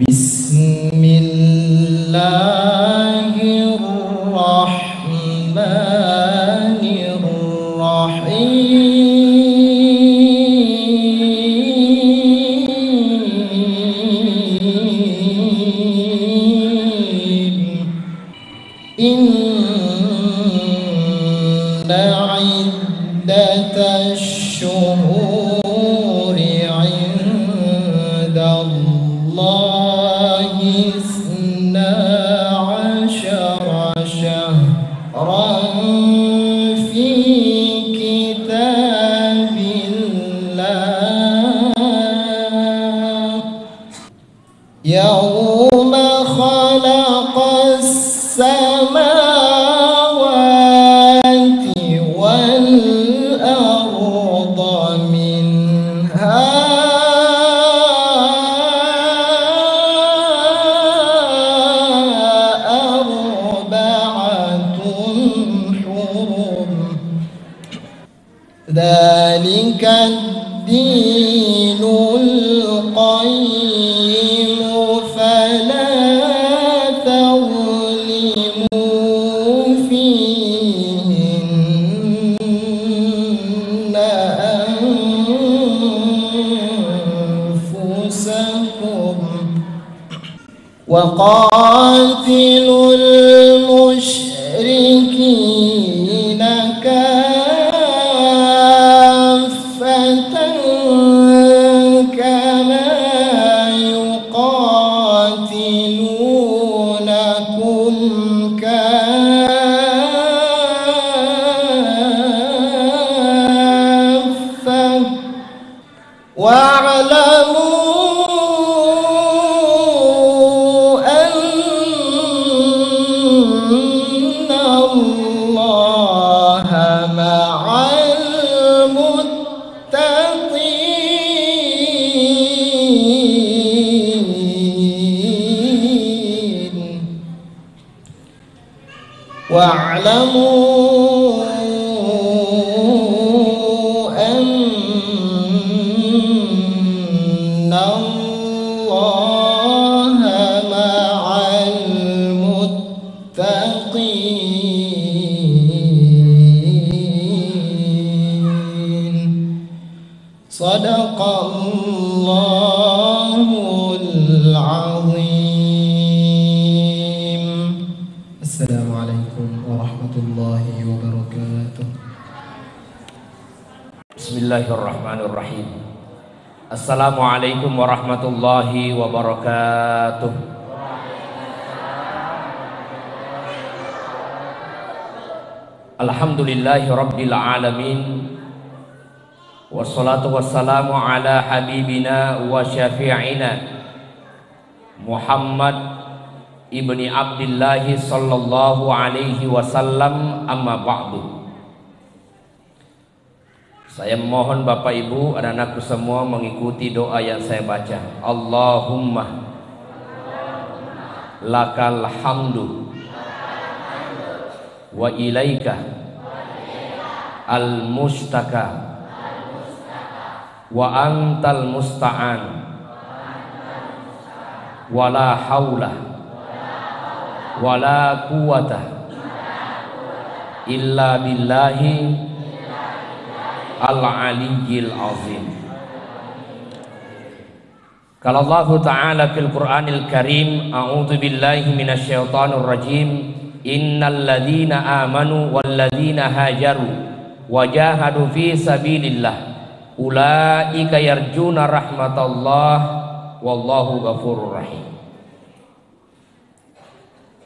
Bismillahirrahmanirrahim. Inna iddatash syuhuri 'indallahi isna 'asyara syahran fi kitabillah yawma khalaqas samawati wal arda minha arba'atun hurum dzalika ad-dinul qayyim fala وقاتلوا المشركين كافة كما يقاتلونكم كافة واعلموا واعلموا أن الله مع المتقين صدق الله العظيم. السلام عليكم warahmatullahi wabarakatuh. Bismillahirrahmanirrahim. Assalamualaikum warahmatullahi wabarakatuh. Alhamdulillahi rabbil alamin. Wassalatu wassalamu ala habibina wa syafi'ina Muhammad ibni Abdillahi sallallahu alaihi wasallam, amma ba'du. Saya mohon Bapak Ibu, anak-anakku semua mengikuti doa yang saya baca. Allahumma lakal hamdu wa ilaika al-mustaka wa antal musta'an wa la hawla wala quwata illa billahi al-aliyyil azim. Qala Allah Ta'ala fil Qur'anil Karim, a'udzu billahi minasyaitonir rajim. Innal ladzina amanu wal ladzina hajaru wajahadu fi sabilillah ulaika yarjuna rahmatallah wallahu ghafurur rahim.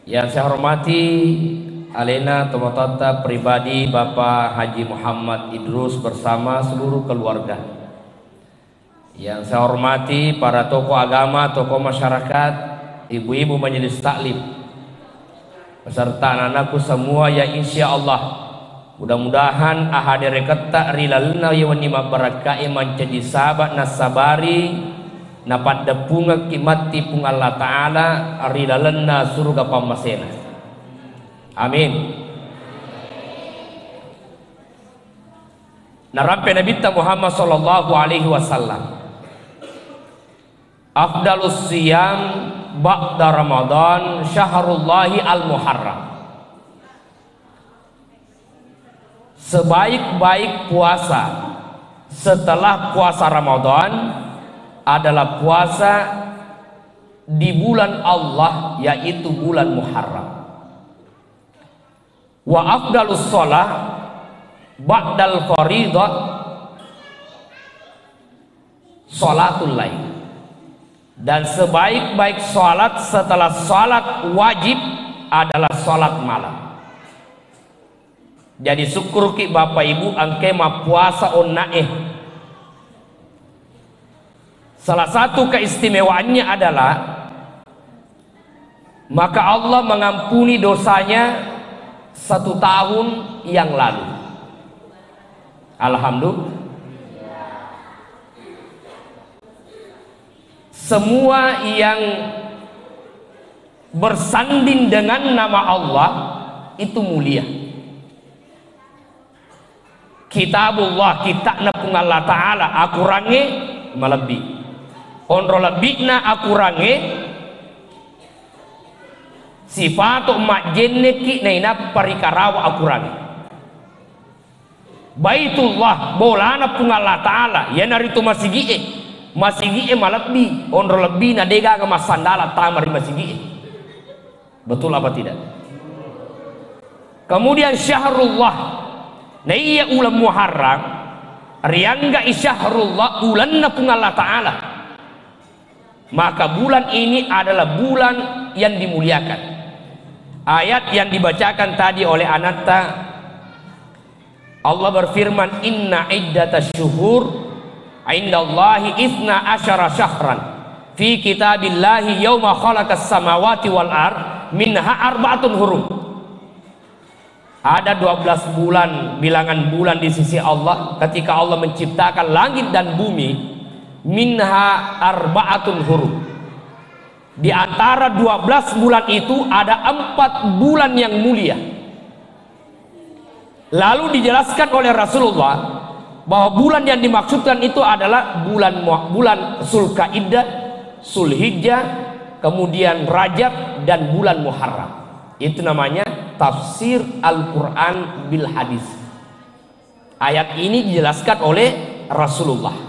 Yang saya hormati alena tomotota pribadi Bapak Haji Muhammad Idrus bersama seluruh keluarga. Yang saya hormati para tokoh agama, tokoh masyarakat, ibu-ibu majelis taklim, beserta anak-anakku semua yang insya Allah mudah-mudahan ahadere keta rilalna yawani mabarakai menjadi sahabat nasabari napat depunga kimati pung Allah Ta'ala rilalna surga pamasena. Amin. Narampe Nabi Muhammad sallallahu alaihi wasallam afdalus siyam ba'da Ramadan syahrullahi al-muharram. Sebaik-baik puasa setelah puasa Ramadan adalah puasa di bulan Allah, yaitu bulan Muharram. Wa afdalus shalah ba'dal faridah sholatul lail. Dan sebaik-baik sholat setelah sholat wajib adalah sholat malam. Jadi syukur ki Bapak Ibu angke ma puasa onnaeh. Salah satu keistimewaannya adalah maka Allah mengampuni dosanya 1 tahun yang lalu. Alhamdulillah. Semua yang bersanding dengan nama Allah itu mulia. Kitabullah, kitabna pun Allah Ta'ala akurange melebi. Onro lebihna akurange sifatu mak jenne ki naina parikarawa akurange. Baitullah bolana pun Allah Ta'ala ya naritu masigi malebbi onro lebih na dega ke masandala tamari masigi. Betul apa tidak? Kemudian syahrullah na iya ulam Muharram riangga isyahrullah ulanna pun Allah Ta'ala. Maka bulan ini adalah bulan yang dimuliakan. Ayat yang dibacakan tadi oleh Anatta, Allah berfirman inna iddatas syuhur indallahi ithna asyara syahran fi kitabillahi yawma khalaqas samawati wal ard minha arba'atun hurum. Ada 12 bulan, bilangan bulan di sisi Allah ketika Allah menciptakan langit dan bumi. Minha arba'atun hurum. Di antara 12 bulan itu ada 4 bulan yang mulia. Lalu dijelaskan oleh Rasulullah bahwa bulan yang dimaksudkan itu adalah bulan Zulkaidah, Zulhijjah, kemudian Rajab dan bulan Muharram. Itu namanya tafsir Al-Quran bil hadis. Ayat ini dijelaskan oleh Rasulullah.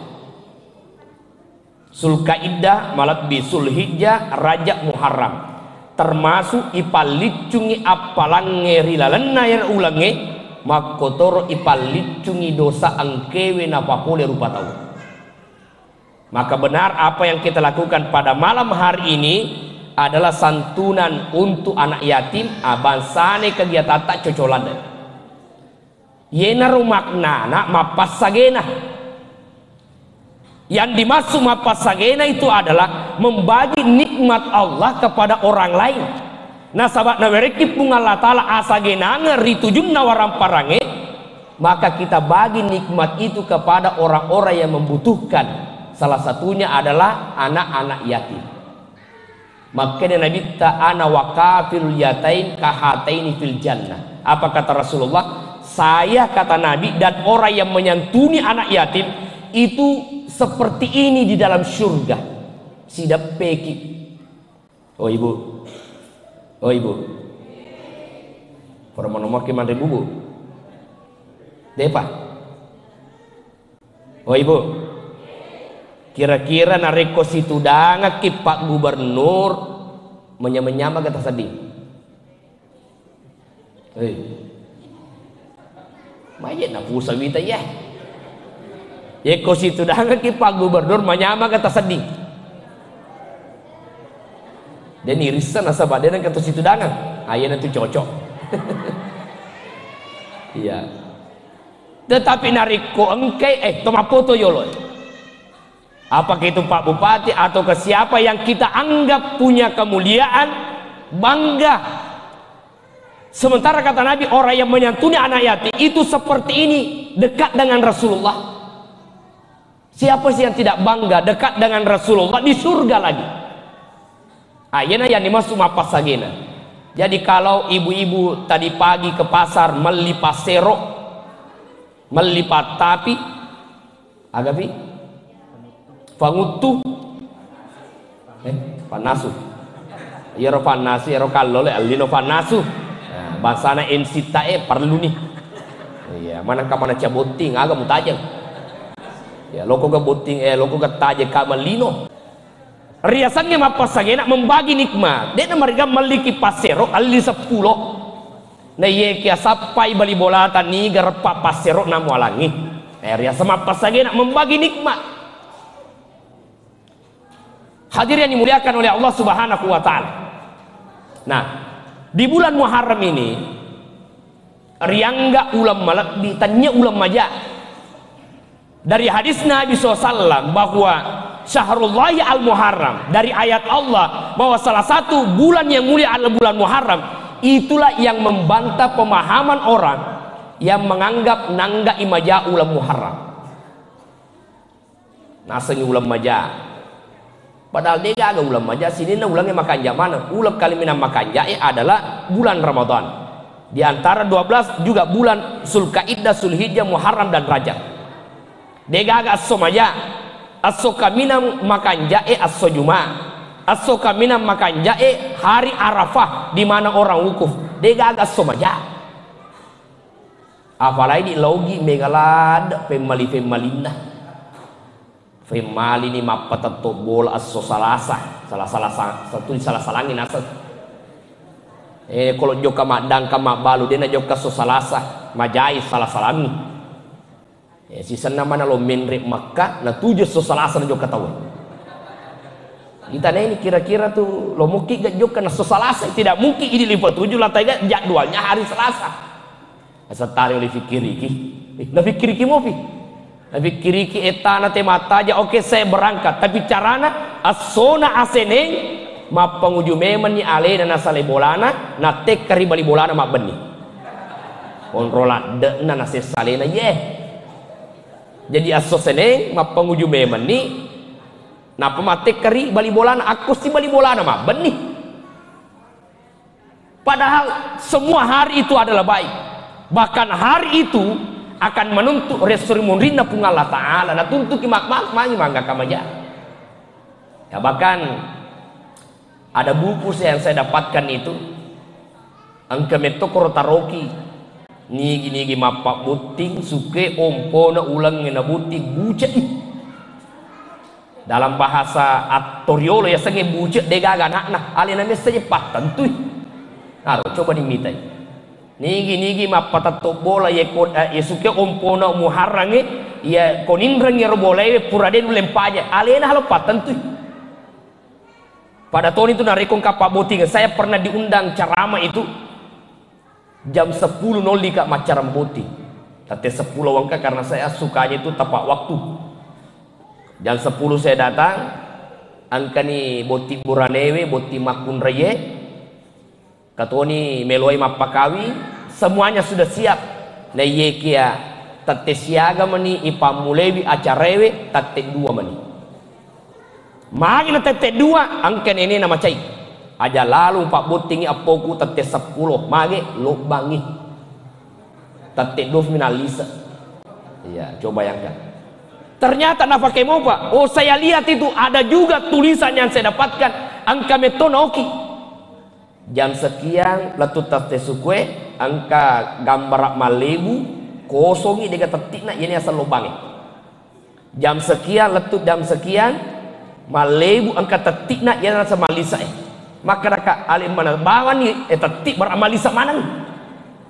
Zulkaidah malabbi Zulhijjah Rajab Muharram termasuk ipalicungi apalange rilalenna yang ulange makotoro ipalicungi dosa angkewe napapole rupa tahu. Maka benar apa yang kita lakukan pada malam hari ini adalah santunan untuk anak yatim abansane kegiatan tak cocolan yena rumakna nak mapas sagena. Yang dimaksud mapasagena itu adalah membagi nikmat Allah kepada orang lain. Nah sahabat nawereki pun Allah Ta'ala asagena ngeritujunna warang parange, maka kita bagi nikmat itu kepada orang-orang yang membutuhkan. Salah satunya adalah anak-anak yatim. Makanya Nabi ta'ana wakafil yatain kahataini fil jannah. Apa kata Rasulullah? Saya kata Nabi dan orang yang menyantuni anak yatim itu seperti ini di dalam surga. Sidap peki. Oh ibu. Oh ibu. Forma nomor ke mandri bubu. Depa. Oh ibu. Kira-kira nareko situ danga ki Pak Gubernur menyama kata sedih. Hei. Mayen na pusa wita ya. Eko situ danga ki Pak Gubernur menyama kata sedih. Dan irisan nasabah dan kata situ danga. Ayana itu cocok. Iya. Tetapi nariko engke tomapoto yolo. Apakah itu Pak Bupati atau ke siapa yang kita anggap punya kemuliaan, bangga. Sementara kata Nabi orang yang menyantuni anak yatim itu seperti ini, dekat dengan Rasulullah. Siapa sih yang tidak bangga dekat dengan Rasulullah di surga lagi? Ayana yang dimaksud mapasagena. Jadi kalau ibu-ibu tadi pagi ke pasar melipat serok, melipat tapi agapi pangutuh Panasu. Ya ro panasi ro kallo le alino panasu. Nah, bahasana ensitae perlu nih. Iya, mana ka mana caboting aga mutajang. Ya loko ga boting loko ga taje ka malino. Riasannya mapasagena membagi nikmat. Dia mereka memiliki pasero ali 10. Na ye kia sapai bali bolatan ni garpa pasero namu alangi. Riasa mapasagena membagi nikmat. Hadirin yang dimuliakan oleh Allah Subhanahu wa taala. Nah, di bulan Muharram ini riangga ulama ditanya ulama aja dari hadis Nabi SAW bahwa Syahrullahi al-Muharram, dari ayat Allah bahwa salah satu bulan yang mulia adalah bulan Muharram. Itulah yang membantah pemahaman orang yang menganggap nangga imaja ulam Muharram. Nasanya ulam maja. Padahal dia gak ada ulam aja sini na ulangnya makan jam mana? Ulam kali minam makan adalah bulan Ramadan. Di antara 12 juga bulan Zulkaidah, Zulhijjah, Muharram dan Rajab. Dia gak ada asom aja. Asoka minam makan jae aso Juma. Asoka minam makan jae hari Arafah di mana orang wukuf. Dia gak ada asom aja. Apalagi di logi megalad pemalina. Femali ni mapatato bola aso salah satu di salah salangin asal. Kalau joka madang kama balu dia na joka so salasa majai salah salami. Sisa nama na lo menrek Makkah na 7 so salasa na joka tahu. Kita ini kira-kira tuh lo mungkin gak joka na so salasa tidak mungkin ini lipat 7 lantai gak jadwalnya hari Selasa. Asa tari oleh fikiriki. Na fikiriki mau pi. Tapi kiri-kiri etana temata aja oke saya berangkat tapi carana asona aseneng ma penguju memen ni ale dan asale bolana na tek kari bali bolana ma beni kontrola de na nase salena ye jadi aso seneng ma penguju memen ni na pematek kari bali bolana aku si bali bolana ma beni padahal semua hari itu adalah baik bahkan hari itu akan menuntut resurimunrina pun Allah Ta'ala na tuntut kimak-mak mangga kamaja ya bahkan ada buku yang saya dapatkan itu angka metokoro taroki nigi mapak buting suke ompo na ulang na buting bucet dalam bahasa atoriolo ya sange bucet degaga nak alina saja patan tuh harus coba dimitai nigi mapatato bola ye suke ompona muharrange ya konindrang ya boleh puraden lempaja alena halo patan tuh pada tahun itu narekong kapak boting saya pernah diundang ceramah itu jam 10.00 kak macaram boting tapi 10 wangka karena saya sukanya itu tepat waktu jam 10 saya datang angka ni boti buranewe boti makun reye katoni meloi mapakawi semuanya sudah siap na yekia tate siaga mani ipamulewi acarewe tate 2 mani magi na tate 2 angken ini nama cai aja lalu pak botingi apoku tate 10 magi lobangi tate 2 finalisa iya coba bayangkan ternyata nafake mau pak oh saya lihat itu ada juga tulisan yang saya dapatkan angka metonoki jam sekian latut tate sukwe angka gambar malebu kosongi dega tetikna ini asal lobangi jam sekian latut jam sekian malebu angka tetikna ini asal malisa maka raka alim mana bawan ni tetik beramalisa mana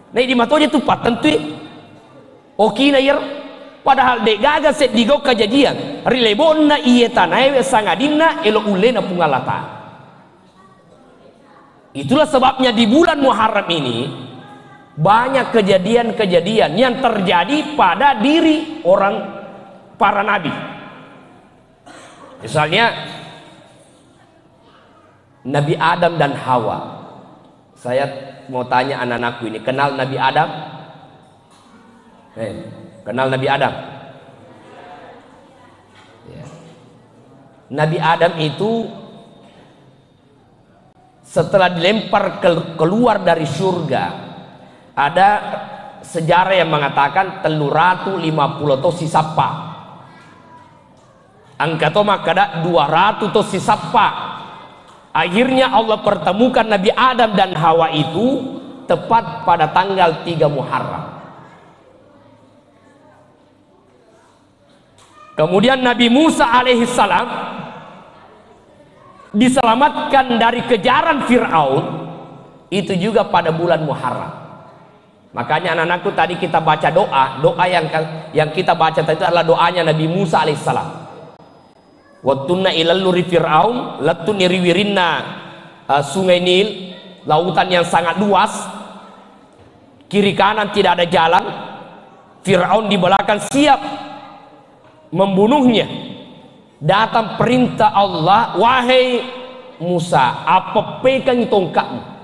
nah di matonya tu paten tu oki na yer padahal dek gaga set digok kejadian rilebonna iye tanai sangadimna elo ulena pungalata. Itulah sebabnya di bulan Muharram ini banyak kejadian-kejadian yang terjadi pada diri orang para nabi. Misalnya Nabi Adam dan Hawa. Saya mau tanya anak-anakku ini, kenal Nabi Adam? Kenal Nabi Adam? Ya. Nabi Adam itu setelah dilempar keluar dari surga ada sejarah yang mengatakan 350 atau sisapa angka to makada 200 atau sisapa Akhirnya Allah pertemukan Nabi Adam dan Hawa itu tepat pada tanggal 3 Muharram. Kemudian Nabi Musa alaihissalam diselamatkan dari kejaran Fir'aun itu juga pada bulan Muharram. Makanya anak-anakku tadi kita baca doa yang kita baca tadi itu adalah doanya Nabi Musa alaihissalam. Wattunna ilal luri Fir'aun latun riwirinna sungai Nil, lautan yang sangat luas, kiri kanan tidak ada jalan, Fir'aun di belakang siap membunuhnya. Datang perintah Allah, wahai Musa, apa pegang tongkatmu?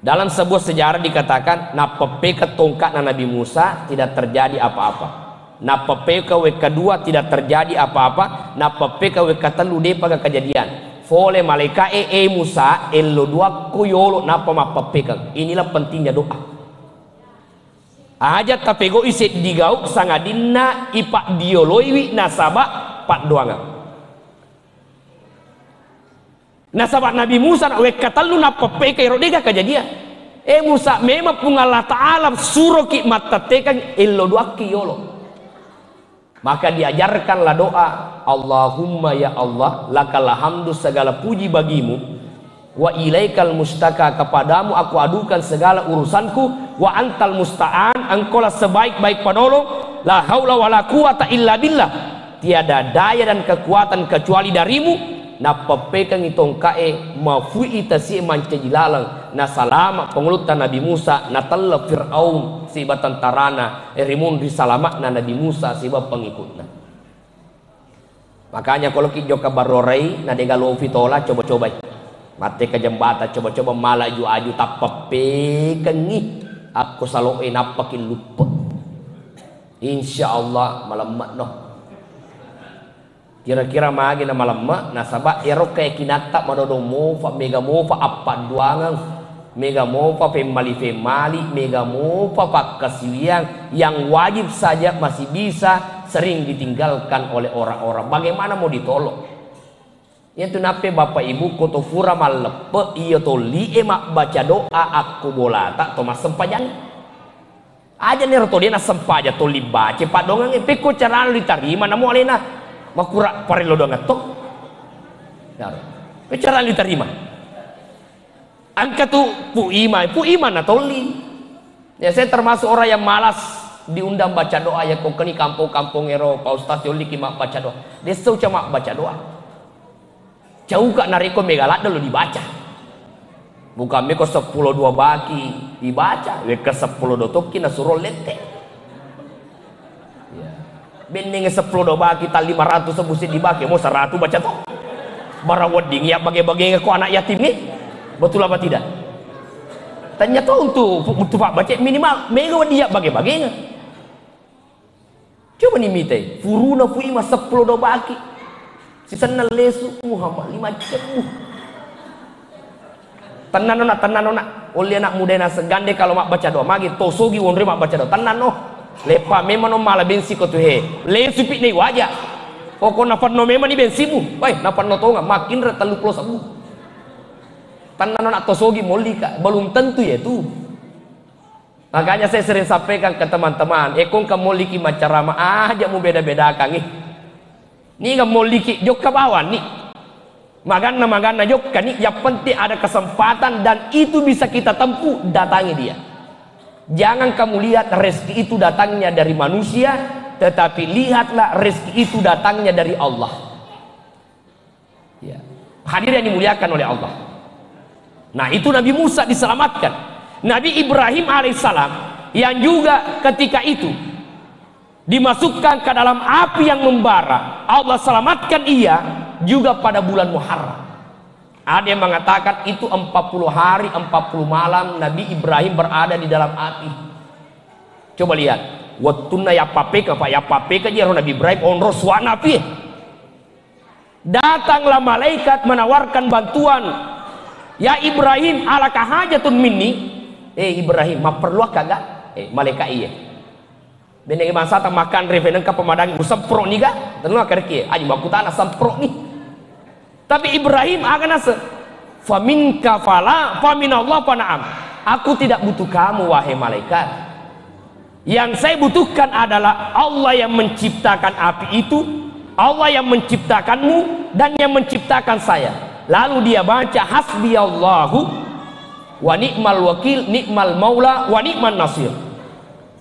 Dalam sebuah sejarah dikatakan napa pegang tongkat Nabi Musa tidak terjadi apa-apa, napa pegang kedua tidak terjadi apa-apa, napa pegang ketelu depa kejadian. Fole malaikat Musa elo dua kuyolo napa mapa pegang. Inilah pentingnya doa. Aja tapego iset digau sangadinna ipak dioloiwi nasabak pak doanga. Nasabak Nabi Musa nak wekatalu napa pekai rodega kejadian. Musa memang pun Allah Ta'ala suruh ki mata tekan elo dua kuyolo. Maka diajarkanlah doa, Allahumma ya Allah, lakal hamdu, segala puji bagimu, wa ilaikal mustaka, kepadamu aku adukan segala urusanku, wa antal musta'an, engkaulah sebaik-baik penolong, la haula wa la quwata illa billah, tiada daya dan kekuatan kecuali darimu. Na pepekang itong kae mafui tasi mancajilalang na salama pengulutan Nabi Musa na talla Fir'aun siba tentarana rimun risalamak na Nabi Musa siba pengikutna. Makanya kalau kijo ka barorai na degalo fitola coba-coba mate ke jembatan coba-coba malah ju aju tak pepekang ni aku saloe napakin lupa insyaallah malamat noh. Kira-kira magi na malamma nasaba ero kay kinata madodo mo fa mega mo fa apa duangan mega mo fa femali mega mo fa pakasiwian yang wajib saja masih bisa sering ditinggalkan oleh orang-orang. Bagaimana mau ditolong? Itu nape bapak ibu koto fura malepe iya to li emak baca doa aku bolata to mas sempajan aja nih roto dia na sempaja to li baca pak dongang peko cara diterima namo alena makura parelo do ngatok cara diterima angka tu pu iman atau li ya. Saya termasuk orang yang malas diundang baca doa ya kok kini kampung-kampung ero Pak Ustaz Yoli mak baca doa desa cuma baca doa jauh kak nariko megalat dulu dibaca bukan meko 10 dua baki dibaca we ke 10 dotoki na suruh lete bending 10 doba kita 500 sebusit dibagi mau 100 baca toh barang wedding ya bagi-bagi ke anak yatim nih betul apa tidak tanya toh untuk pak baca minimal mega dia bagi-bagi coba nih mite furuna fuima 10 doba ki sisana lesu Muhammad 5 jam tenan nona oleh anak muda na segande kalau mak baca doa magi tosogi wonre mak baca doa tenan no lepa memang no malah bensi ko tu he le supik ni wajah pokok nafan no memang ni bensimu baik nafan no tonga makin retalu puluh sabu tanah no nak tosogi molika belum tentu ya tu. Makanya saya sering sampaikan ke teman-teman ekong kamoliki macarama aja mu beda-beda kang ni kamoliki jok ke bawah ni magana jok kan ni yang penting ada kesempatan dan itu bisa kita tempuh datangi dia. Jangan kamu lihat rezeki itu datangnya dari manusia, tetapi lihatlah rezeki itu datangnya dari Allah. Ya. Hadirin yang dimuliakan oleh Allah. Nah itu Nabi Musa diselamatkan. Nabi Ibrahim alaihissalam yang juga ketika itu dimasukkan ke dalam api yang membara, Allah selamatkan ia juga pada bulan Muharram. Ada yang mengatakan itu 40 hari 40 malam Nabi Ibrahim berada di dalam api. Coba lihat wattuna ya papeka dia Nabi Ibrahim on roswana api. Datanglah malaikat menawarkan bantuan. Ya Ibrahim alaka hajatun minni. Ibrahim ma perlu kagak malaikat iya beneng masa tak makan reveneng ka pemadang usap pro ni ga tenu akarki aji baku tanah sampro ni Tapi Ibrahim akan asa famin kafala faminallah pana'am. Aku tidak butuh kamu wahai malaikat. Yang saya butuhkan adalah Allah yang menciptakan api itu, Allah yang menciptakanmu dan yang menciptakan saya. Lalu dia baca hasbiyallahu wa ni'mal wakil, ni'mal maula wa ni'man nasir.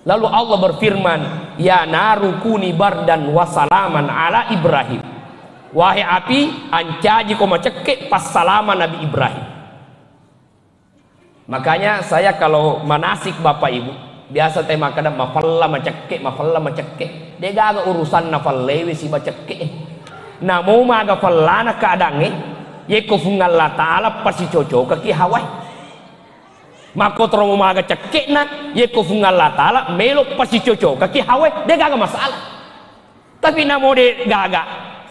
Lalu Allah berfirman, ya naru kuni bardan wa salaman ala Ibrahim. Wahai api, ancaji kau macekek pas salaman Nabi Ibrahim. Makanya saya kalau manasik Bapak Ibu, biasa tema kadang mafalla macekek. Dia gak urusan nafal lewe si macekek. Namo maga fallana kadange, ye ko fungal la taala pasi cocok kaki hawai. Mako tromo maga cekek na, ye ko fungal la taala melo pasi cocok kaki hawai, dia gak masalah. Tapi namo de gaga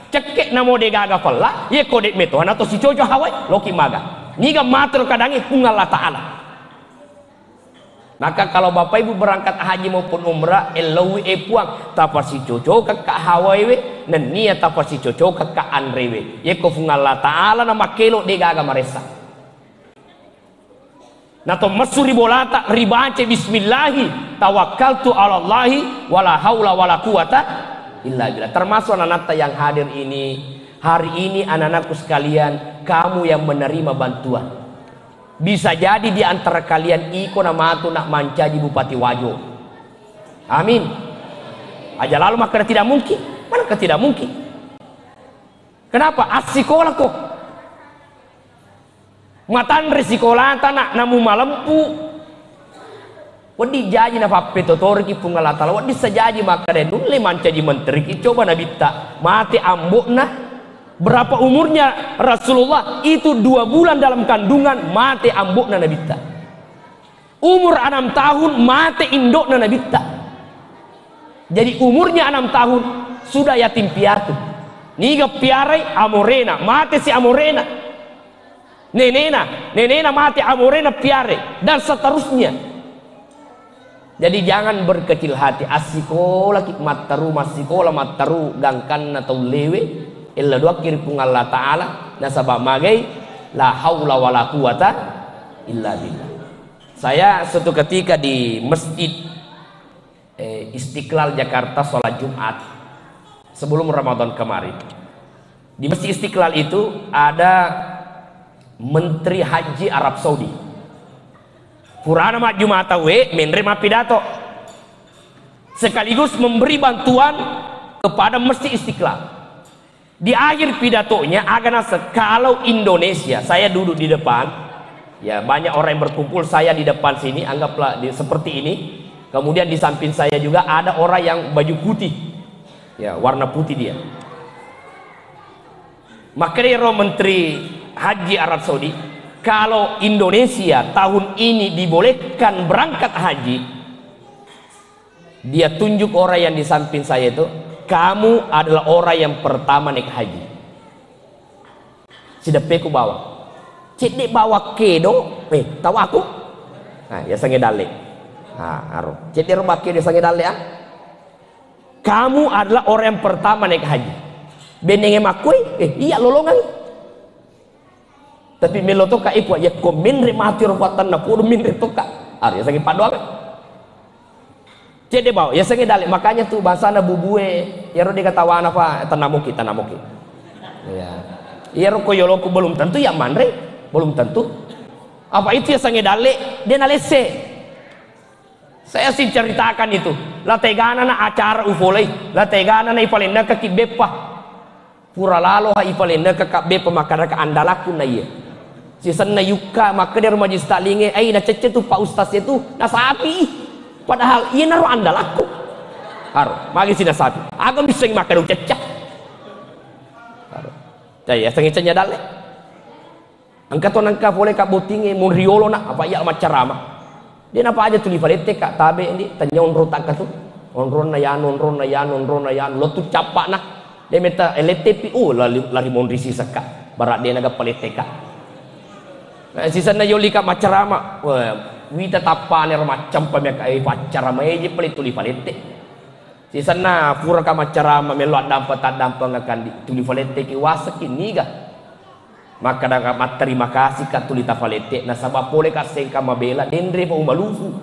cekek, namo de gaga falla, ye ko de meto atau si cocok hawai, loki maga. Niga matro kadange fungal la taala. Maka kalau Bapak Ibu berangkat haji maupun umrah, elawi puang tapasi cocok kak hawaiwe, dan niat tapasi cocok kak anrewe. Ye ko fungal la taala nama kelo de gaga maresa. Nato masuri bolata ribace bismillahi tawakkaltu ala Allahi wala haula wala quwata illa billah. Termasuk anak-anak yang hadir ini hari ini, anak-anakku sekalian, kamu yang menerima bantuan. Bisa jadi di antara kalian iko nama tu nak mancaji Bupati Wajo. Amin. Aja lalu maka tidak mungkin. Manakah tidak mungkin? Kenapa? Asikolah kok. Matan resikola tanak namu malempu. Wadi jaji na pape totor ki pungala tala. Wadi sajaji maka den nulle mancaji menteri ki coba nabita mati ambok na. Berapa umurnya Rasulullah? Itu 2 bulan dalam kandungan mati ambok na nabita. Umur 6 tahun mati indok na nabita. Jadi umurnya 6 tahun sudah yatim piatu. Niga piarai amorena, mati si amorena. Nenena mati amorena piare dan seterusnya. Jadi jangan berkecil hati. Asikola ki mataru masikola mataru gangkan atau lewe illa dua kiri Allah Ta'ala nasabah magai la haula wala quwata illa billah. Saya suatu ketika di Masjid Istiqlal Jakarta sholat Jumat sebelum Ramadan kemarin. Di Masjid Istiqlal itu ada Menteri Haji Arab Saudi. Purana mak Jumata menerima pidato sekaligus memberi bantuan kepada Masjid Istiqlal. Di akhir pidatonya agak kalau Indonesia, saya duduk di depan, ya banyak orang yang berkumpul, saya di depan sini, anggaplah seperti ini. Kemudian di samping saya juga ada orang yang baju putih, ya warna putih dia. Maka dia Menteri Haji Arab Saudi, kalau Indonesia tahun ini dibolehkan berangkat haji, dia tunjuk orang yang di samping saya itu, kamu adalah orang yang pertama naik haji. Sidepeku bawa. Cedek bawa kedo, tahu aku? Nah, ya sange dale. Aro. Cedek rumah kedo sange dale ah. Kamu adalah orang yang pertama naik haji. Benenge makui, iya lolongan. Tapi melotoka ipu ya komen remati ruwatan na puro min retoka. Ya sange padoa. Cedek bawa, ya sange dale. Makanya tuh bahasa na bubue, ya ro dikatawana apa tanamuki. Ya. Ya ro koyoloku belum tentu ya manre, belum tentu. Apa itu ya sange dale, dia nalese. Saya sih ceritakan itu. La tegana na acara ufolai, la tegana na ipalenda ka kibepa. Pura lalo ha ipalenda ka kabepa makara ka andalaku na iya. Sisan na yuka maka dia majlis talinge, na cece tuh Pak Ustaz itu na sapi. Padahal iya naruh andal aku haru magi sina sapi agam bisa makan cecak haru ya sengicanya dale angkaton angka boleh kak botinge mun riolo nak apa ya macarama dia apa aja tuli valete kak tabe ini tanya onro tak tu onron na yan lo tu capak nah dia meta LTP lari mon risi saka barak dia naga palete kak sisa na yoli kak macarama wita tapane macam pameka pacara meje pelit tuli valete si sana pura ka macara melo dampa tadampa ngakan tuli valete ki wasaki niga maka dapat terima kasih katulita falete na sabab pole kasengka mabela dendre pa umalufu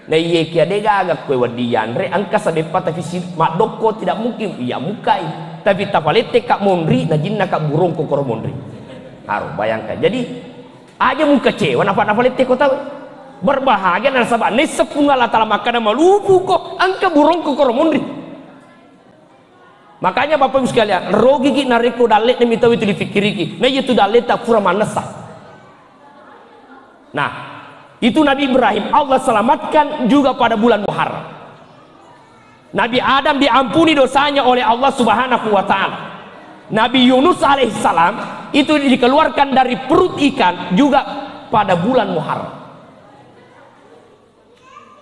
na iye kia dega agak kue wadian re angka sadepa tapi si madoko tidak mungkin iya mukai tapi tafalete kak mondri na jinna kak burung kokoro mondri haru bayangkan jadi aja muka kecewa napa falete kau tahu berbahagia dan sabab ne sepungala tala maka na malufu kok angka burung kokoro mondri. Makanya Bapak Ibu sekalian, rogi ki nareko dalet demi tahu itu difikiri ki. Nah itu dalet tak pura manasa. Nah, itu Nabi Ibrahim Allah selamatkan juga pada bulan Muharram. Nabi Adam diampuni dosanya oleh Allah Subhanahu wa taala. Nabi Yunus alaihissalam itu dikeluarkan dari perut ikan juga pada bulan Muharram.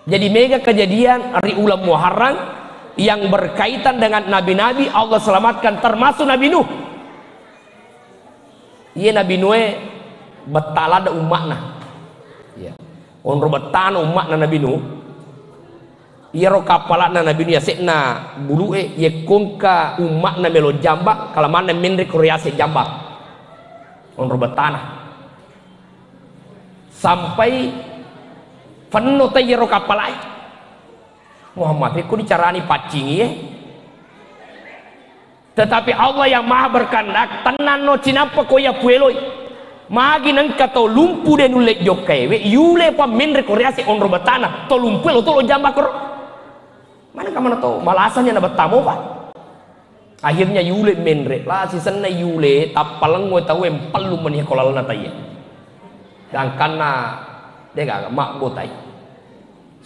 Jadi mega kejadian hari ulam Muharram yang berkaitan dengan nabi-nabi Allah selamatkan termasuk Nabi Nuh. Iya Nabi Nuh betala da umatna. Iya. Onro betana umatna Nabi Nuh. Iya ro kapalana Nabi Nuh ya sekna bulue ye kongka umatna melo jambak kalamana menre korease jambak. Onro betana. Sampai penuh ta ro kapalai. Muhammad itu dicarani pacing ya. Tetapi Allah yang maha berkehendak tenan no cinapa koya pueloi magi nang kato lumpu den ulek jokewe yule pa menre koreasi onro batana to lumpu lo to lo jambak ro mana kamana to malasannya na betamo pak akhirnya yule menre lah si senna yule tapalang mo tawe empelu meni kolalna taya dan kana dega mak botai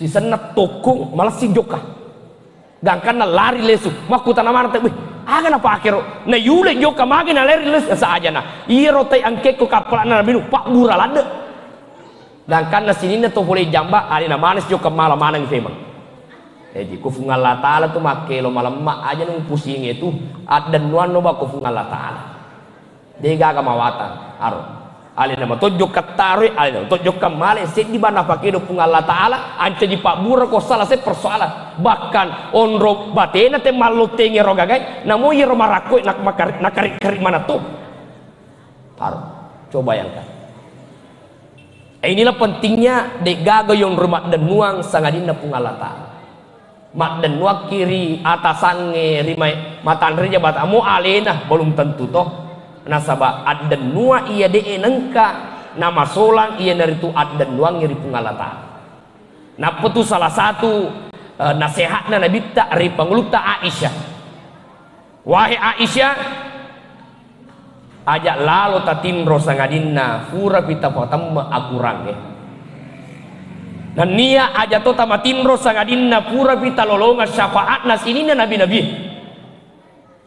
si senna tokong malah si joka gangkan na lari lesu makutan amana teh aga na pakero na yule joka magi na lari lesu saaja na iro teh angke ko kapal na binu pak buralade gangkan na sinina to boleh jamba ali na manis joka malam manang femang jadi kufungan Allah taala tu make lo malam mak aja nung pusing itu ada nuan no ba kufungan Allah taala dega ga mawatan aro ali nama tojok katare ali nama tojok kamale set di bana pakedo pung Allah taala ance di pak bura ko salah se persoalan bahkan onro batena te malote ngero gagai namo yero marako nak nakari mana tuh taruh coba bayangkan inilah pentingnya dek gaga yang rumah dan nuang sangadina pung Allah taala mak dan nuang kiri atasan rimai matan reja batamu alena belum tentu toh nasaba ad dan nuang iya de nengka nama solang iya dari tu ad dan nuang ngiri pungalata nah itu salah satu nasihatnya Nabi tak ri panguluta Aisyah wahai Aisyah ajak lalu tatimro sangadinna fura pita potam akurang dan nia aja to tamatimro sangadinna pura pita lolonga syafaat nasinina nabi-nabi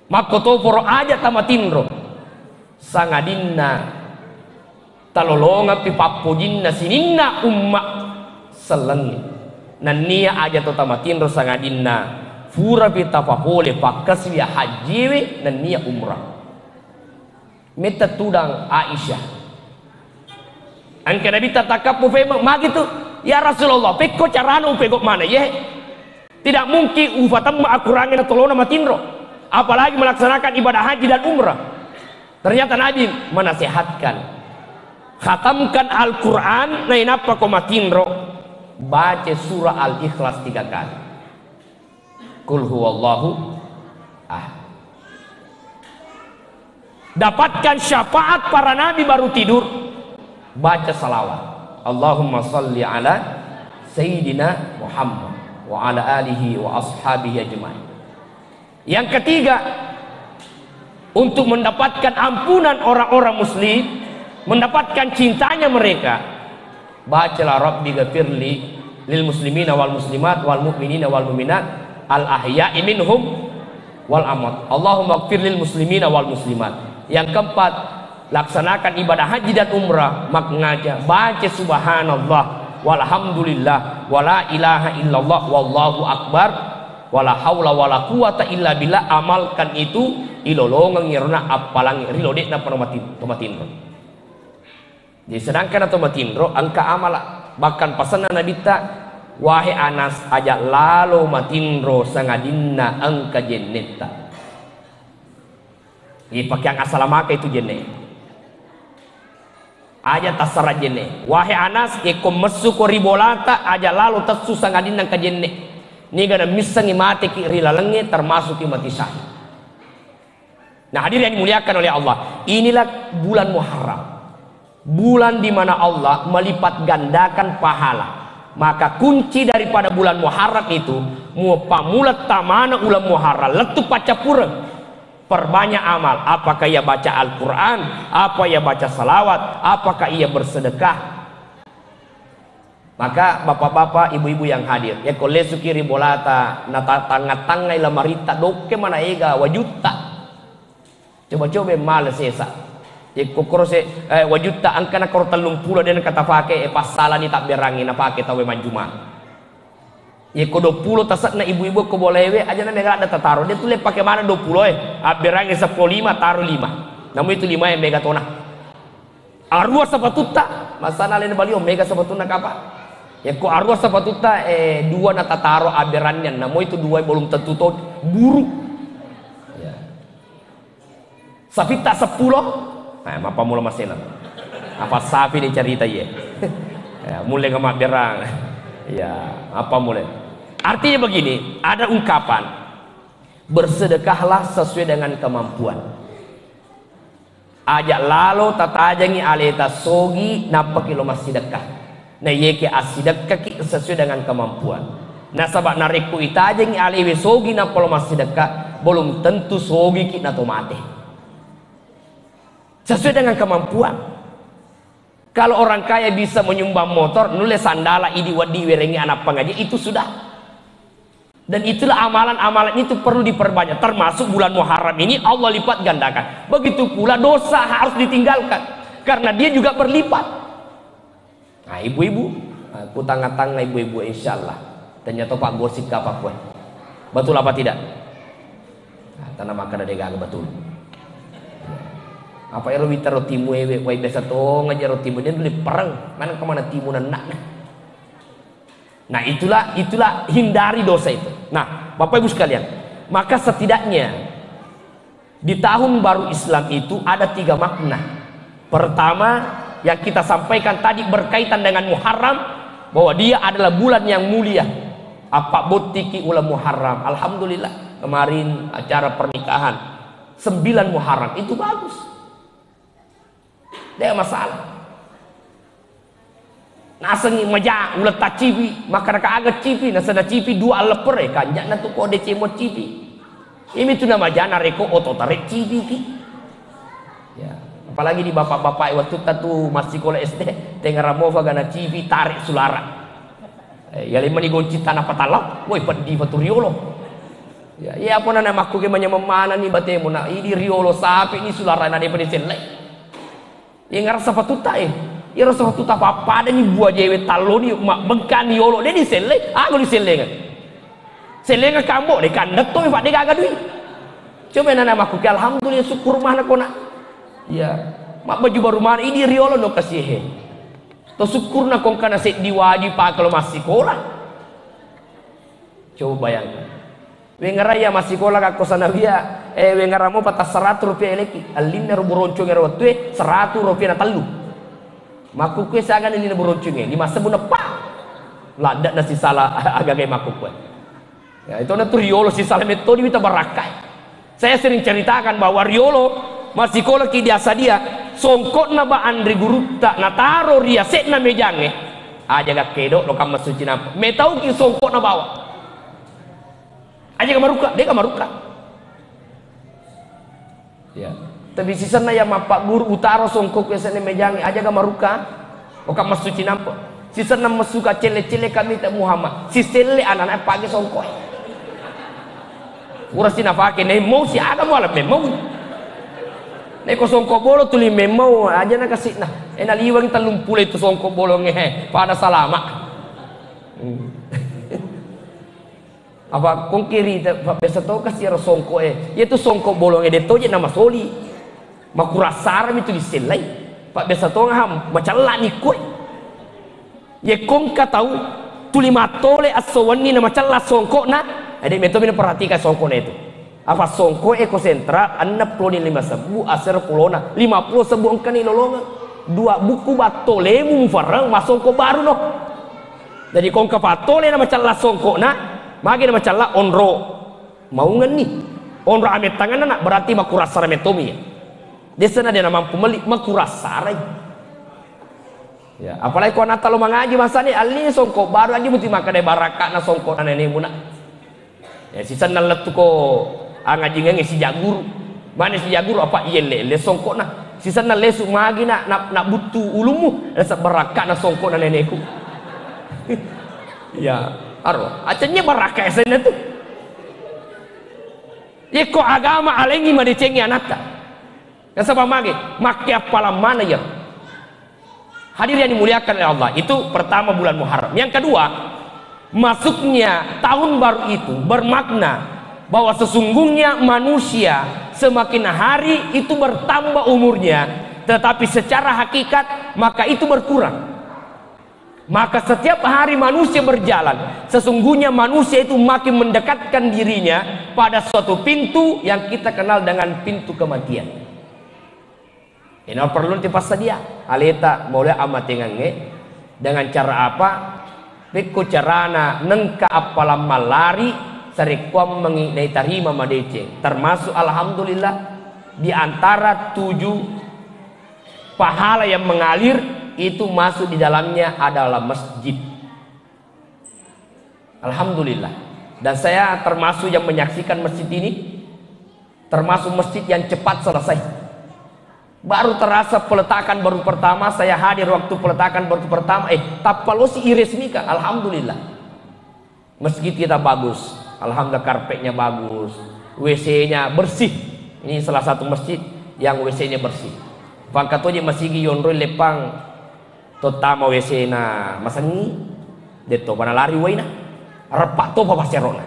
makoto poro aja tamatimro sangadinna talolonga pipapujinna sininna umma selengi nania aja to tamatinro sangadinna fura pita papole pakaswi hajiwe nania umrah meta tudang Aisyah angke nabi tatakapu fema magitu ya Rasulullah peko carano pego mana ye tidak mungkin ufatam akurangin tolona matinro apalagi melaksanakan ibadah haji dan umrah. Ternyata Nabi menasihatkan khatamkan Al-Quran nah inapa komatinro baca surah Al-Ikhlas 3 kali Qul huwallahu ahad dapatkan syafaat para nabi baru tidur baca salawat Allahumma salli ala Sayyidina Muhammad wa ala alihi wa ashabihi ajma'in. Yang ketiga untuk mendapatkan ampunan orang-orang muslim, mendapatkan cintanya mereka, bacalah Rabbi ghafirli lil muslimina wal muslimat wal mu'minina wal mu'minat al ahya'i minhum wal amwat. Allahumma ghfir lil muslimina wal muslimat. Yang keempat, laksanakan ibadah haji dan umrah maknanya baca subhanallah walhamdulillah wala ilaha illallah wallahu akbar wala haula wala quwata illa billah. Amalkan itu ilolongang irna apalang rilode na panomatinro. Jadi sedangkan atau matinro angka amala bahkan pasanan Nabi ta wahai Anas ajak lalu matinro sangadinna angka jenneta. Ini pakai yang asal maka itu jennet. aja tasara jenne wahai Anas eko mesu ko ribolata aja lalu tersusah ngadin nang kajenne ni gana misangi mati ki rilalenge termasuk ki mati syahid. Nah hadirin yang dimuliakan oleh Allah, inilah bulan Muharram, bulan di mana Allah melipat gandakan pahala. Maka kunci daripada bulan Muharram itu pamulat tamana ulam Muharram letu pacapureng, perbanyak amal. Apakah ia baca Al-Quran, apa ia baca salawat, apakah ia bersedekah. Maka bapak-bapak, ibu-ibu yang hadir, ya kolesu kiri bolata nata tanga-tanga ila marita doke mana ega wajuta. Coba-coba males esa. Ya kokoro se wajuta angkana kor 30 dan kata pake pasala ni tak berangi na pake tawe manjuma. Ya ko 20 tasak na ibu-ibu ko bolewe aja na mega ada tataro. Dia tuh le pakai mana 20 berangi 15 taruh 5. Namun itu 5 yang mega tona. Arwah sapatuta masana lain balio mega sapatuna kapa. Ya ko arwah sapatuta 2 na tataro aberannya. Namun itu 2 belum tentu to buruk. Safita 10, nah apa mula masalah? Apa sapi ni cerita ye? Ya, mulai ngemak berang, ya apa mulai? Artinya begini, ada ungkapan bersedekahlah sesuai dengan kemampuan. Ajak lalu tatajangi aleta sogi nampak kilo masih sedekah. Nah yeke asidekah ki sesuai dengan kemampuan. Nah sabak nariku itajangi alewe sogi nampak masih sedekah, belum tentu sogi ki nato mate. Sesuai dengan kemampuan. Kalau orang kaya bisa menyumbang motor, nulis sandala idi wadi werengi anak pengaji, itu sudah. Dan itulah amalan-amalan itu perlu diperbanyak. Termasuk bulan Muharram ini Allah lipat gandakan. Begitu pula dosa harus ditinggalkan, karena dia juga berlipat. Nah ibu-ibu, aku tangga-tangga ibu-ibu insyaallah. Ternyata pak gosip ke apa pun. Betul apa tidak? Nah, tanah maka ada degang betul. Apa ero wita roti muewe wai biasa to ngajar roti muewe dulu perang mana kemana timunan nak. Nah itulah hindari dosa itu. Nah Bapak Ibu sekalian, maka setidaknya di tahun baru Islam itu ada 3 makna. Pertama yang kita sampaikan tadi berkaitan dengan Muharram, bahwa dia adalah bulan yang mulia. Apa botiki ulam Muharram, alhamdulillah kemarin acara pernikahan 9 Muharram itu bagus. Dia masalah. Nasengi maja ulat tak cipi, maka nak agak cipi, nasa na cipi 2 leper kanjak na tu ko de cemot cipi. Ini tu nama jana reko oto tarik cipi ki. Ya, apalagi di bapak-bapak waktu tu masih sekolah SD, tengah ramova gana cipi tarik sulara. Ya lima ni gonci tanah patalak, woi pedi batu riolo. Ya apa nana makku ke mana ni batemu na ini riolo sapi ni sulara na de pedi selek. Yang ngerasa patuta ya rasa patuta apa ada nih buah jewe talo ni mak bengkan yolo dia di sele aku di sele kan sele kan kamu deh kan neto pak dia gak duit coba nana aku ke alhamdulillah syukur mana kona ya mak baju baru mana ini riolo no kasih to syukur na kong kana set diwajib pak kalau masih sekolah coba bayangkan wengaraya masih sekolah kak kosana via wengaramo patah 100 rupiah eleki alinna ruburonco ngero tue 100 rupiah na telu maku kue sagan ini ruburoncongnya 5 sebun apa ladak nasi salah agak kayak maku kue ya itu na tu riolo si salah metode kita barakai. Saya sering ceritakan bahwa riolo masih sekolah ki biasa dia songkot na ba andri guru tak na taro ria set na mejange aja gak kedok lo kam masuci na metau ki songkot na bawa aja kamaruka dia kamaruka ya tapi sisana ya mapak guru utara songkok ke sana mejangi aja kamaruka o kam masuci nampo sisana masuka cele-cele kami tak Muhammad si sele anak-anak pagi songkok urasi nafake ne mau si aga mo alam memau ne ko songkok bolo tuli memau aja na kasih nah enaliwang 30 itu songkok bolo ngehe pada salama apa kong kiri biasa tau kasih songkok yaitu songkok bolong deto je nama soli makurasaram itu diselai pak biasa tau ngaham macam lah ni koi ye kong ka tahu tuli matole aswani na macam lah songkok na ada metode mina perhatikan songkok na itu apa songkok eko sentra 65 sebu aser pulona 50 sebu angka ni lolongan dua buku batole mumfarang masongko baru no. Jadi kong ke batole na macam la songko na, magi na macam la onro mau ngeni. Onro amet tangan na berarti makurasara metomi ya. Desa na dia mampu melik makurasara. Ya, apalagi kau Natal lo mengaji masa ni ali songko baru aja mesti makan dari barakah na songko na nenek muna. Ya sisa nalat tu ko ngaji nge si jagur. Mana si jagur apa iya le songko na. Sisa na lesuk magi nak butu ulumu rasa barakah na songko na nenekku. Ya, aro acanya barakah sana tu. Ya ko agama alengi madicengi anaka. Kasaba magi makia pala mana ya. Hadir yang dimuliakan oleh Allah, itu pertama bulan Muharram. Yang kedua, masuknya tahun baru itu bermakna bahwa sesungguhnya manusia semakin hari itu bertambah umurnya, tetapi secara hakikat maka itu berkurang. Maka setiap hari manusia berjalan, sesungguhnya manusia itu makin mendekatkan dirinya pada suatu pintu yang kita kenal dengan pintu kematian. Ini perlu tipas sadia. Aleta boleh amat dengan cara apa? Beko carana nengka apalam malari sarikuam menginai tarima madece. Termasuk alhamdulillah di antara 7 pahala yang mengalir itu masuk di dalamnya adalah masjid. Alhamdulillah. Dan saya termasuk yang menyaksikan masjid ini, termasuk masjid yang cepat selesai. Baru terasa peletakan baru pertama, saya hadir waktu peletakan baru pertama, tapalosi iresmika, alhamdulillah. Masjid kita bagus, alhamdulillah, karpetnya bagus, WC-nya bersih. Ini salah satu masjid yang WC-nya bersih. Pangkatonya masih yonroi lepang, totama WC-na masangi, deto pana lari waina, repak to apa serona.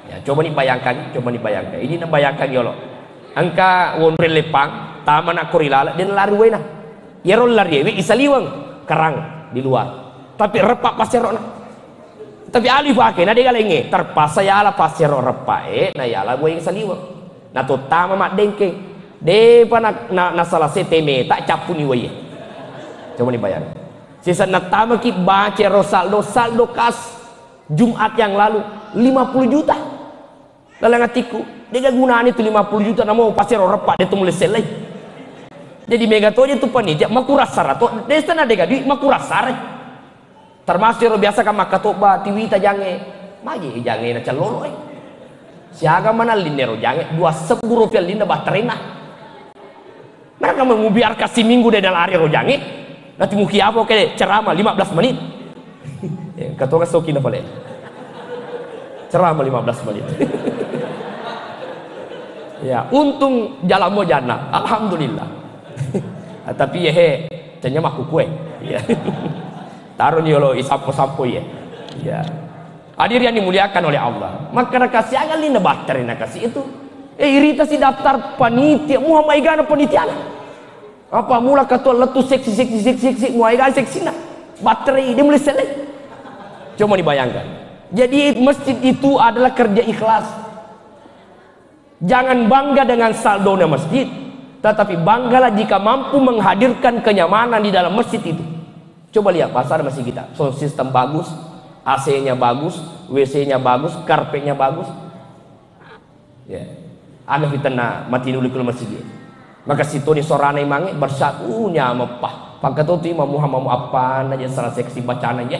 Ya, coba dibayangkan, ini bayangkan yolo. Angka wonre lepang taman akurilala dan lari wena yerol lari we isaliwang kerang di luar tapi repak pasero na tapi alif ake na de galenge terpasa ya ala pasero repak na ya la we isaliwang na to tama mak dengke de pana na salah seteme tak capuni we coba dibayar sisa na tama ki baca saldo kas Jumat yang lalu 50 juta dalam hatiku dia gunaan itu 50 juta namo pasir repak dia tu mulai selai. Jadi megatonya tu panitia makurasar atau desa na dega duit makurasar. Termasuk biasa kan makatoba tiwita jange maji jange na calolo siaga mana linero jange 2 rupiah linda baterena. Mereka mengubiar kasih minggu de dalam hari rojange nanti muki apa ke ceramah 15 menit. Katoga soki na pale. Ceramah 15 menit. Ya, untung jalan mau jana, alhamdulillah. Tapi ya tanya maku kue. Ya. Taruh nih lo isapo-sapo ya. Ya. Hadir yang dimuliakan oleh Allah. Maka kasih agak linda baterai kasih itu. Iritasi daftar panitia, Muhammad Igana panitia. Apa mula kata letu seksi Muhammad seksi nak. Baterai dia mulai selek. Coba dibayangkan. Jadi masjid itu adalah kerja ikhlas. Jangan bangga dengan saldo masjid, tetapi banggalah jika mampu menghadirkan kenyamanan di dalam masjid itu. Coba lihat pasar masjid kita, sound system bagus, AC-nya bagus, WC-nya bagus, karpetnya bagus. Ya, ada fitna mati dulu ke masjid. Maka situ di sorana imange bersatunya mepah. Pangkat itu Imam Muhammad apa aja salah seksi bacaan aja.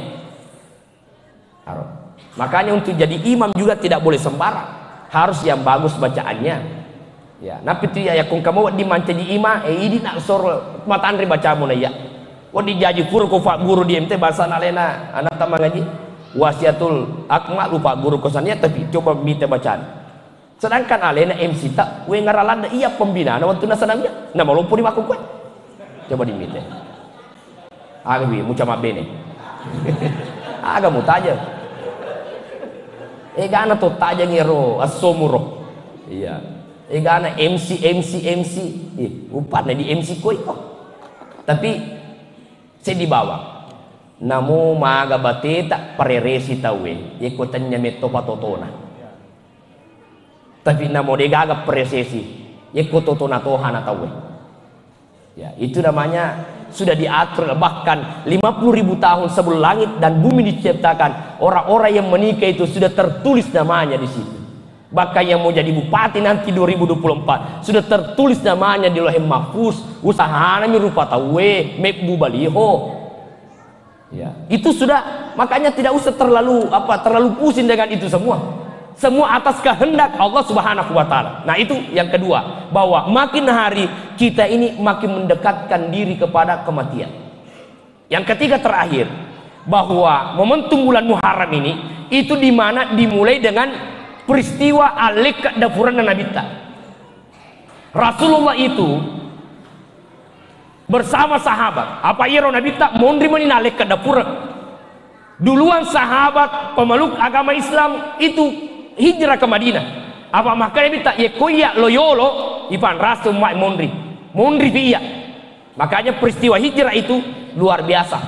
Makanya untuk jadi imam juga tidak boleh sembarang. Harus yang bagus bacaannya. Ya, napi tu ya kung kamu di manca di ima ini nak sor matandri baca mo na ya. Wa di jaji pur ko fa guru di MT bahasa nalena anak tamang ngaji. Wasiatul akma lupa guru kosannya tapi coba minta bacaan. Sedangkan alena MC tak we ngaralanda iya pembina na wantuna sanamnya. Na malumpu di maku kue. Coba diminta. Agbi mucama bene. Aga mutaja. Gana to taja ngero asomuro. Iya. Gana MC. Upatnya di MC koi kok. Tapi saya dibawa. Namo maga bateta pareresi tawe. Ikutannya meto patotona. Tapi namo de gaga presesi. Ikutotona tohana tawe. Ya, itu namanya sudah diatur. Bahkan 50.000 tahun sebelum langit dan bumi diciptakan, orang-orang yang menikah itu sudah tertulis namanya di situ. Bahkan yang mau jadi bupati nanti 2024 sudah tertulis namanya di Lauhul Mahfuz, usahana mi rupa tawe mekbu baliho. Ya, itu sudah, makanya tidak usah terlalu pusing dengan itu semua. Semua atas kehendak Allah Subhanahu wa taala. Nah, itu yang kedua, bahwa makin hari kita ini makin mendekatkan diri kepada kematian. Yang ketiga terakhir, bahwa momentum bulan Muharram ini itu dimulai dengan peristiwa alek dapuran dan nabita. Rasulullah itu bersama sahabat, apa iro nabita mondri menin alek dapuran. Duluan sahabat pemeluk agama Islam itu hijrah ke Madinah. Apa makanya nabita ye koya loyolo ipan rasul mak mondri via. Makanya peristiwa hijrah itu luar biasa.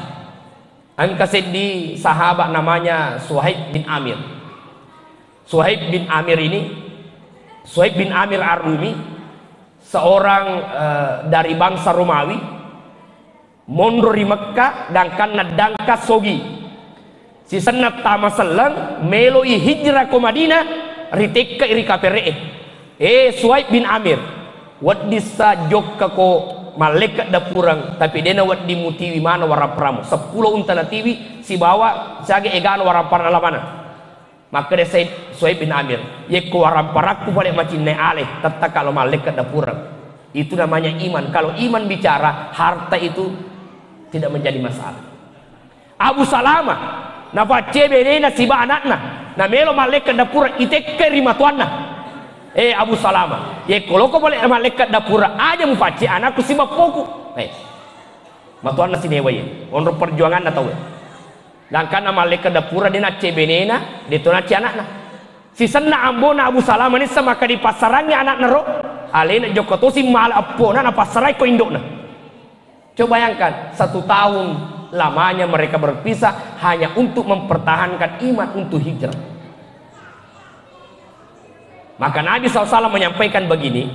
Angkaset di sahabat namanya Suhaib bin Amir. Suhaib bin Amir ini, Suhaib bin Amir Ar-Rumi, seorang dari bangsa Romawi, mundur di Mekah dan karena dangka sogi. Si senat tama selang meloi hijrah ke Madinah, ritek iri kapere. Suhaib bin Amir, wad disa jokka ko malaikat dapurang, tapi dena wad dimutiwi mana warang pramu. 10 unta natiwi si bawa sage egan warang parang alamana. Maka dia Suhaib bin Amir, ye ko warang parakku balik macin ne aleh, tetap kalau malaikat dapurang. Itu namanya iman. Kalau iman bicara, harta itu tidak menjadi masalah. Abu Salama, na pace benena si ba anakna, na melo malaikat dapurang itek kerima tuanna. Abu Salama, ye kalau kau balik malaikat dapurang aja mu pace anakku si bapoku. Matuanna si newa ye, untuk perjuangan atau ya. Dan karena malaikat dapura dia nak cebenena, dia tu nak anakna. Si senna ambona Abu Salama ni sama kadi pasarangnya anak nero, alena joko tu si mal apona na pasarai ko indokna. Coba bayangkan 1 tahun lamanya mereka berpisah hanya untuk mempertahankan iman untuk hijrah. Maka Nabi SAW menyampaikan begini,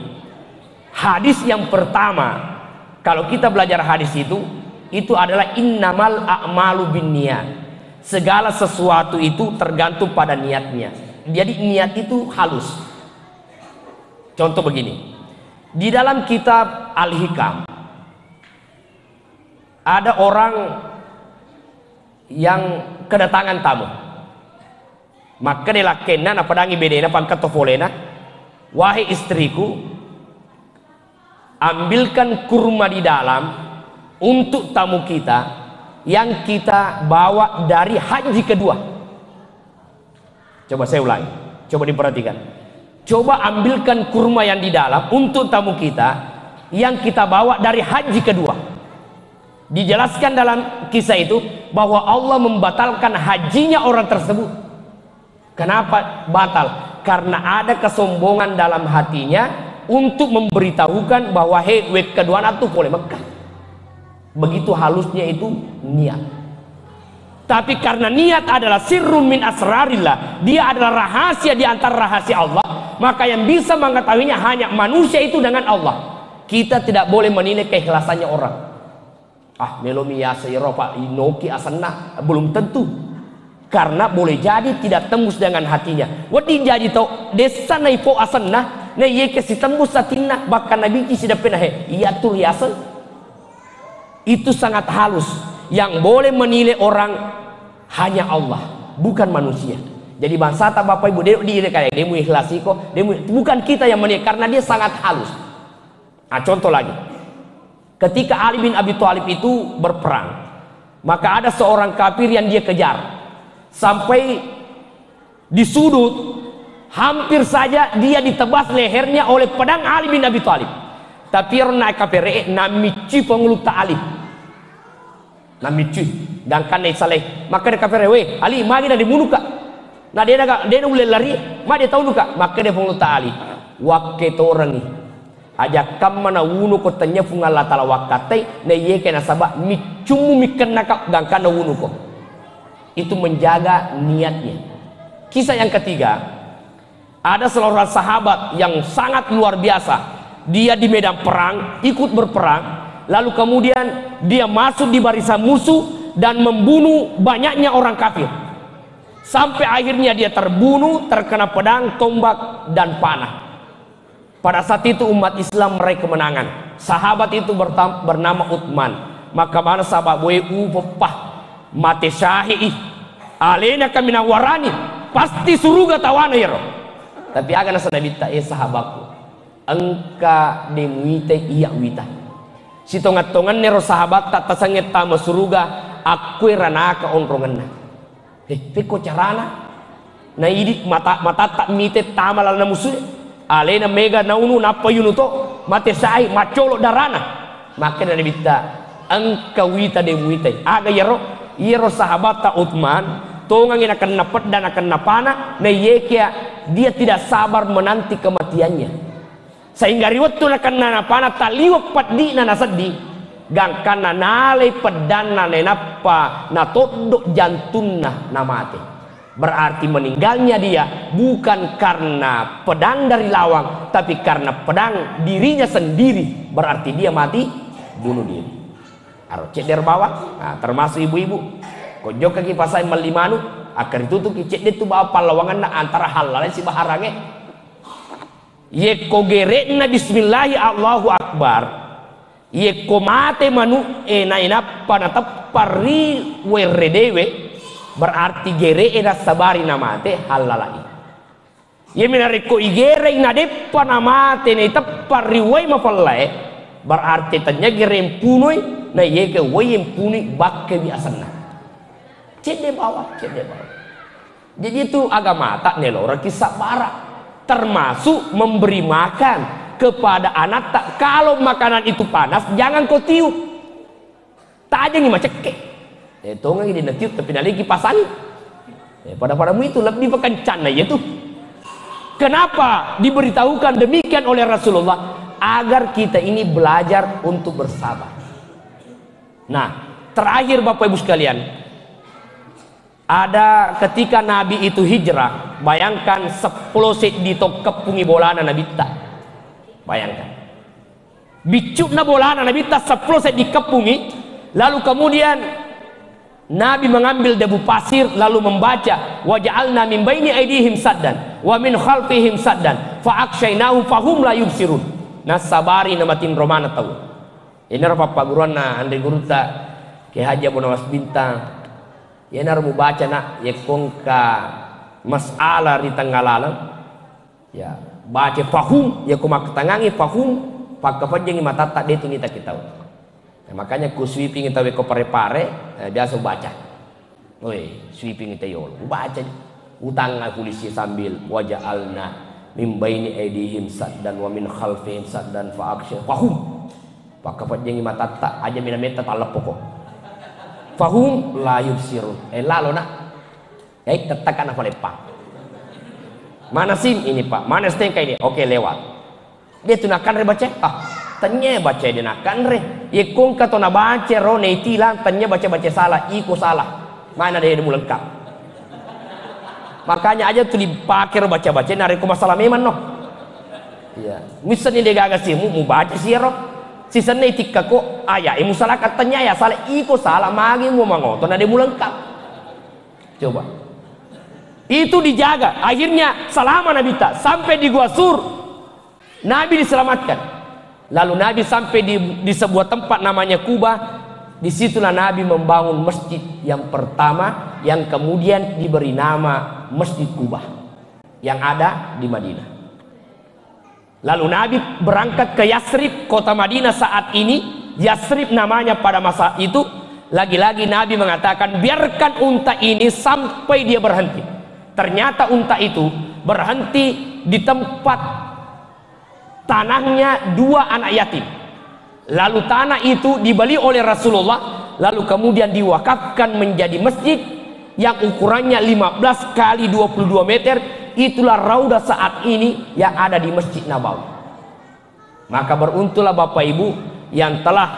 hadis yang pertama kalau kita belajar hadis itu adalah innamal a'malu binniyat. Segala sesuatu itu tergantung pada niatnya. Jadi niat itu halus. Contoh begini, di dalam kitab Al-Hikam ada orang yang kedatangan tamu. Maka dia lakenna na padangi bedena pangkat tofolena, wahai istriku, ambilkan kurma di dalam untuk tamu kita yang kita bawa dari haji kedua. Coba saya ulangi, coba diperhatikan. Coba ambilkan kurma yang di dalam untuk tamu kita yang kita bawa dari haji kedua. Dijelaskan dalam kisah itu bahwa Allah membatalkan hajinya orang tersebut. Kenapa batal? Karena ada kesombongan dalam hatinya untuk memberitahukan bahwa wek kedua itu boleh Mekah. Begitu halusnya itu niat. Tapi karena niat adalah sirrun min asrarillah, dia adalah rahasia di antara rahasia Allah, maka yang bisa mengetahuinya hanya manusia itu dengan Allah. Kita tidak boleh menilai keikhlasannya orang. Melomi ya sayro pak inoki asanna, belum tentu. Karena boleh jadi tidak tembus dengan hatinya. Wadi jadi tau desa naipo asanna, na ye kesi tembus satinna, bahkan nabi ki sudah pernah iya tur yasan. Itu sangat halus. Yang boleh menilai orang hanya Allah, bukan manusia. Jadi bangsa tak bapak ibu dia kayak dia mau ikhlasi kok, bukan kita yang menilai karena dia sangat halus. Nah, contoh lagi, ketika Ali bin Abi Thalib itu berperang, maka ada seorang kafir yang dia kejar sampai di sudut, hampir saja dia ditebas lehernya oleh pedang Ali bin Abi Thalib. Tapi orang naik kafir namici pengelut Ali. Namici dan kan saleh maka dia kafir Ali magi dah dibunuh kak. Nah dia boleh lari mah dia tahu kak, maka dia pengelut Ali waket orang ni aja kam mana wunu ko tanya fungal la tala wakatai na ye kena sabak micumu miken nakak dan kana wunu ko. Itu menjaga niatnya. Kisah yang ketiga, ada seorang sahabat yang sangat luar biasa. Dia di medan perang ikut berperang, lalu kemudian dia masuk di barisan musuh dan membunuh banyaknya orang kafir, sampai akhirnya dia terbunuh, terkena pedang, tombak, dan panah. Pada saat itu umat Islam meraih kemenangan. Sahabat itu bernama Uthman. Maka mana sahabat WU pepah mati syahid alena kami nawarani pasti suruga tawana ya roh. Tapi aga nasa nabita sahabatku engka demuite iya wita si tongat-tongan nero sahabat tak tasangit tama suruga aku ranaka onrongan na peko carana na idik mata tak mite tama lala musuh alena mega naunu napa yunu to mate sai macolo darana maka na nabita engka wita demuite aga yero sahabat ta Uthman tongangin akan napet dan akan napana na yekia dia tidak sabar menanti kematiannya sehingga riwat tu akan napana taliwak padi na nasadi gangkan na nalay pedan na nenapa na todok jantunna na mati. Berarti meninggalnya dia bukan karena pedang dari lawang tapi karena pedang dirinya sendiri, berarti dia mati bunuh diri. Aro cek der bawah, nah, termasuk ibu-ibu kojok kaki pasai melimanu akan itu tuh kicet dia tuh bawa palawangan na antara halal si baharange ye ko gere na bismillahi Allahu akbar ye ko mate manu na ina panatap pari weredewe berarti gere ena sabari na mate halalai ye minare ko igere na depa na mate na itapari way mafallai berarti tanya gere punoi na ye ke way punoi bakke biasana cede bawah. Jadi itu agama tak nelora kisah barat, termasuk memberi makan kepada anak tak. Kalau makanan itu panas jangan kau tiup, tak aja nih maceke. Itu nggak gini tiup tapi lagi pasan. Pada-padamu itu lebih kencana ya tuh. Kenapa diberitahukan demikian oleh Rasulullah? Agar kita ini belajar untuk bersabar. Nah, terakhir Bapak Ibu sekalian. Ada ketika Nabi itu hijrah, bayangkan 10 set di kepungi bolana Nabi tak. Bayangkan. Bicuk na bolana Nabi tak 10 set dikepungi, lalu kemudian Nabi mengambil debu pasir lalu membaca waja'alna min baini aydihim saddan wa min khalfihim saddan fa akshaynahum fahum la yubsirun. Nah sabari namatin romana tahu. Ini rapa paguruan na andai guru tak ke Haji Abu Nawas Bintang. Ya nar mu baca nak ya kongka masalah di tenggalan ya baca fahum ya kumak tangangi fahum pak kapanjang mata tak detu kita tahu nah, makanya ku sweeping kita ko pare-pare biasa baca oi sweeping kita yo baca utang polisi sambil waja'alna min baini aydihim saddan wa min khalfihim saddan fa aksha fahum pak kapanjang mata tak aja minameta talap pokok fahum la yubsirun lalo nak tetekan apa lepak mana sim ini pak mana stengka ini oke lewat dia tunakan re baca tanya baca dia nakan re ye kong kato na baca ro ne tilang tanya baca salah iko salah mana dia mu lengkap makanya aja tuh dipakai baca nari ko masalah memang no iya misalnya dia gagas sih mu baca sih ro sisa netika ko ayah imu salah katanya ya salah iko salah magi mu mangoton ada mu lengkap coba itu dijaga akhirnya selama Nabi tak sampai di Gua Sur Nabi diselamatkan lalu Nabi sampai di sebuah tempat namanya Kuba disitulah Nabi membangun masjid yang pertama yang kemudian diberi nama Masjid Kuba yang ada di Madinah. Lalu Nabi berangkat ke Yasrib, kota Madinah saat ini. Yasrib namanya pada masa itu. Lagi-lagi Nabi mengatakan biarkan unta ini sampai dia berhenti. Ternyata unta itu berhenti di tempat tanahnya 2 anak yatim. Lalu tanah itu dibeli oleh Rasulullah, lalu kemudian diwakafkan menjadi masjid yang ukurannya 15 kali 22 meter. Itulah raudah saat ini yang ada di Masjid Nabawi. Maka beruntunglah Bapak Ibu yang telah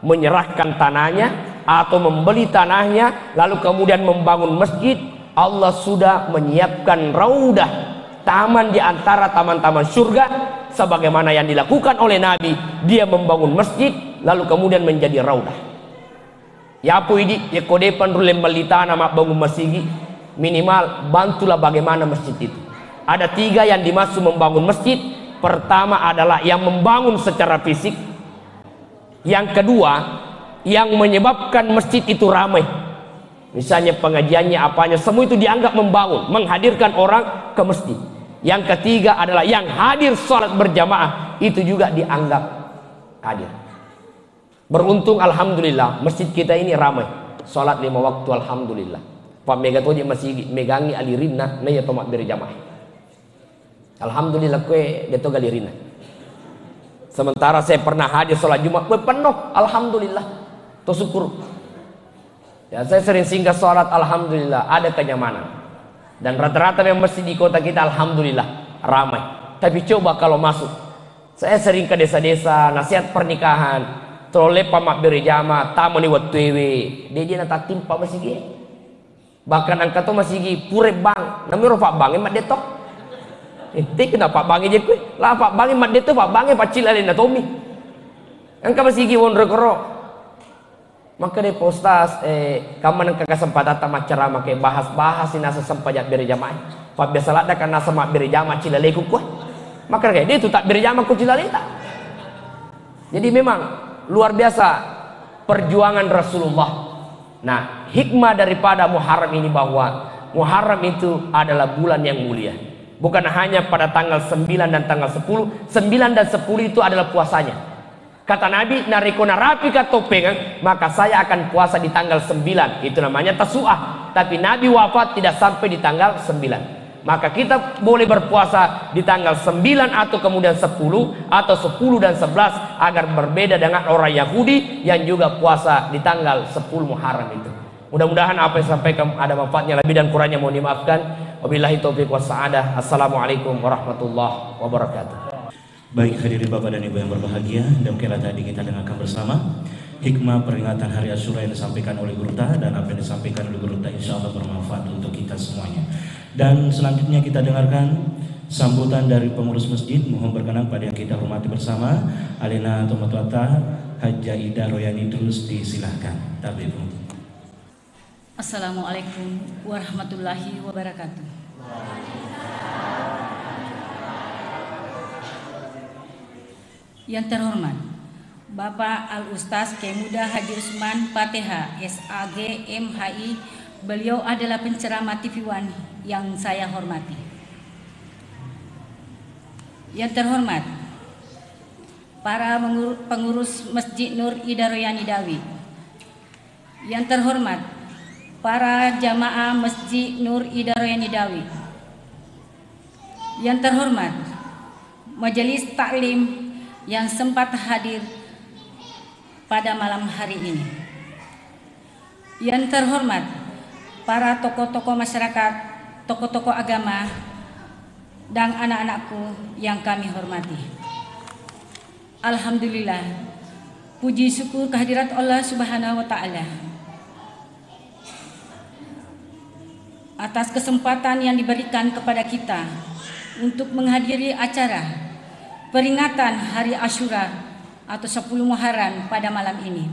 menyerahkan tanahnya atau membeli tanahnya lalu kemudian membangun masjid. Allah sudah menyiapkan raudah taman di antara taman-taman surga, sebagaimana yang dilakukan oleh Nabi. Dia membangun masjid lalu kemudian menjadi raudah. Ya apa ini? Ya kode panrulem balita nama bangun masjid, minimal bantulah bagaimana masjid itu. Ada 3 yang dimaksud membangun masjid. Pertama adalah yang membangun secara fisik. Yang kedua, yang menyebabkan masjid itu ramai. Misalnya pengajiannya, apanya, semua itu dianggap membangun, menghadirkan orang ke masjid. Yang ketiga adalah yang hadir sholat berjamaah, itu juga dianggap hadir. Beruntung alhamdulillah masjid kita ini ramai. Sholat 5 waktu alhamdulillah. Pak mega tu dia masih megangi alirina na ya tomat berjamaah. Alhamdulillah kue dia tu galirina. Sementara saya pernah hadir sholat Jumat, kue penuh, alhamdulillah. Tu syukur. Ya, saya sering singgah sholat, alhamdulillah ada kenyamanan. Dan rata-rata memang masjid di kota kita alhamdulillah ramai. Tapi coba kalau masuk, saya sering ke desa-desa nasihat pernikahan, trole pamak berjamaah, tamu ni watwewe, dia nak timpa masjid. Bahkan angkat tu masjid pure bang, namanya pak bang emat detok. Ti kenapa bang je kue? Lah pak bang emat detok, pak bang pacil alena tomi. Angkat masjid wondro kero. Maka deh postas kaman angka kesempatan tamat ceramah ke bahas-bahas ini nasa sempajak berjamaah. Pak biasa ada kan nasa mak berjamaah cilaleku kuah. Maka kayak dia tu tak berjamaah ku cilaleta. Jadi memang luar biasa perjuangan Rasulullah. Nah, hikmah daripada Muharram ini bahwa Muharram itu adalah bulan yang mulia. Bukan hanya pada tanggal 9 dan tanggal 10. 9 dan 10 itu adalah puasanya. Kata Nabi, narikona rapi katopengan, maka saya akan puasa di tanggal 9. Itu namanya tasu'ah. Tapi Nabi wafat tidak sampai di tanggal 9. Maka kita boleh berpuasa di tanggal 9 atau kemudian 10 atau 10 dan 11 agar berbeda dengan orang Yahudi yang juga puasa di tanggal 10 Muharram itu. Mudah-mudahan apa yang sampaikan ada manfaatnya, lebih dan kurangnya mohon dimaafkan. Wabillahi taufiq wassa'adah. Assalamualaikum warahmatullahi wabarakatuh. Baik hadirin Bapak dan Ibu yang berbahagia, demikianlah tadi kita dengarkan bersama hikmah peringatan Hari Asyura yang disampaikan oleh Guru Ta, dan apa yang disampaikan oleh Guru Ta insya Allah bermanfaat untuk kita semuanya. Dan selanjutnya kita dengarkan sambutan dari pengurus masjid. Mohon berkenan pada yang kita hormati bersama Alina Tomatwata Haja Ida Royani Trus, disilahkan. Tabib. Assalamualaikum warahmatullahi wabarakatuh. Yang terhormat Bapak Al-Ustaz Kemuda Haji Usman Pateha SAG MHI, beliau adalah penceramah TV One yang saya hormati. Yang terhormat para pengurus Masjid Nur Ida Royani Dawi. Yang terhormat para jamaah Masjid Nur Ida Royani Dawi. Yang terhormat Majelis Taklim yang sempat hadir pada malam hari ini. Yang terhormat para tokoh-tokoh masyarakat, tokoh-tokoh agama, dan anak-anakku yang kami hormati. Alhamdulillah, puji syukur kehadirat Allah Subhanahu wa Ta'ala atas kesempatan yang diberikan kepada kita untuk menghadiri acara peringatan Hari Asyura atau 10 Muharram pada malam ini.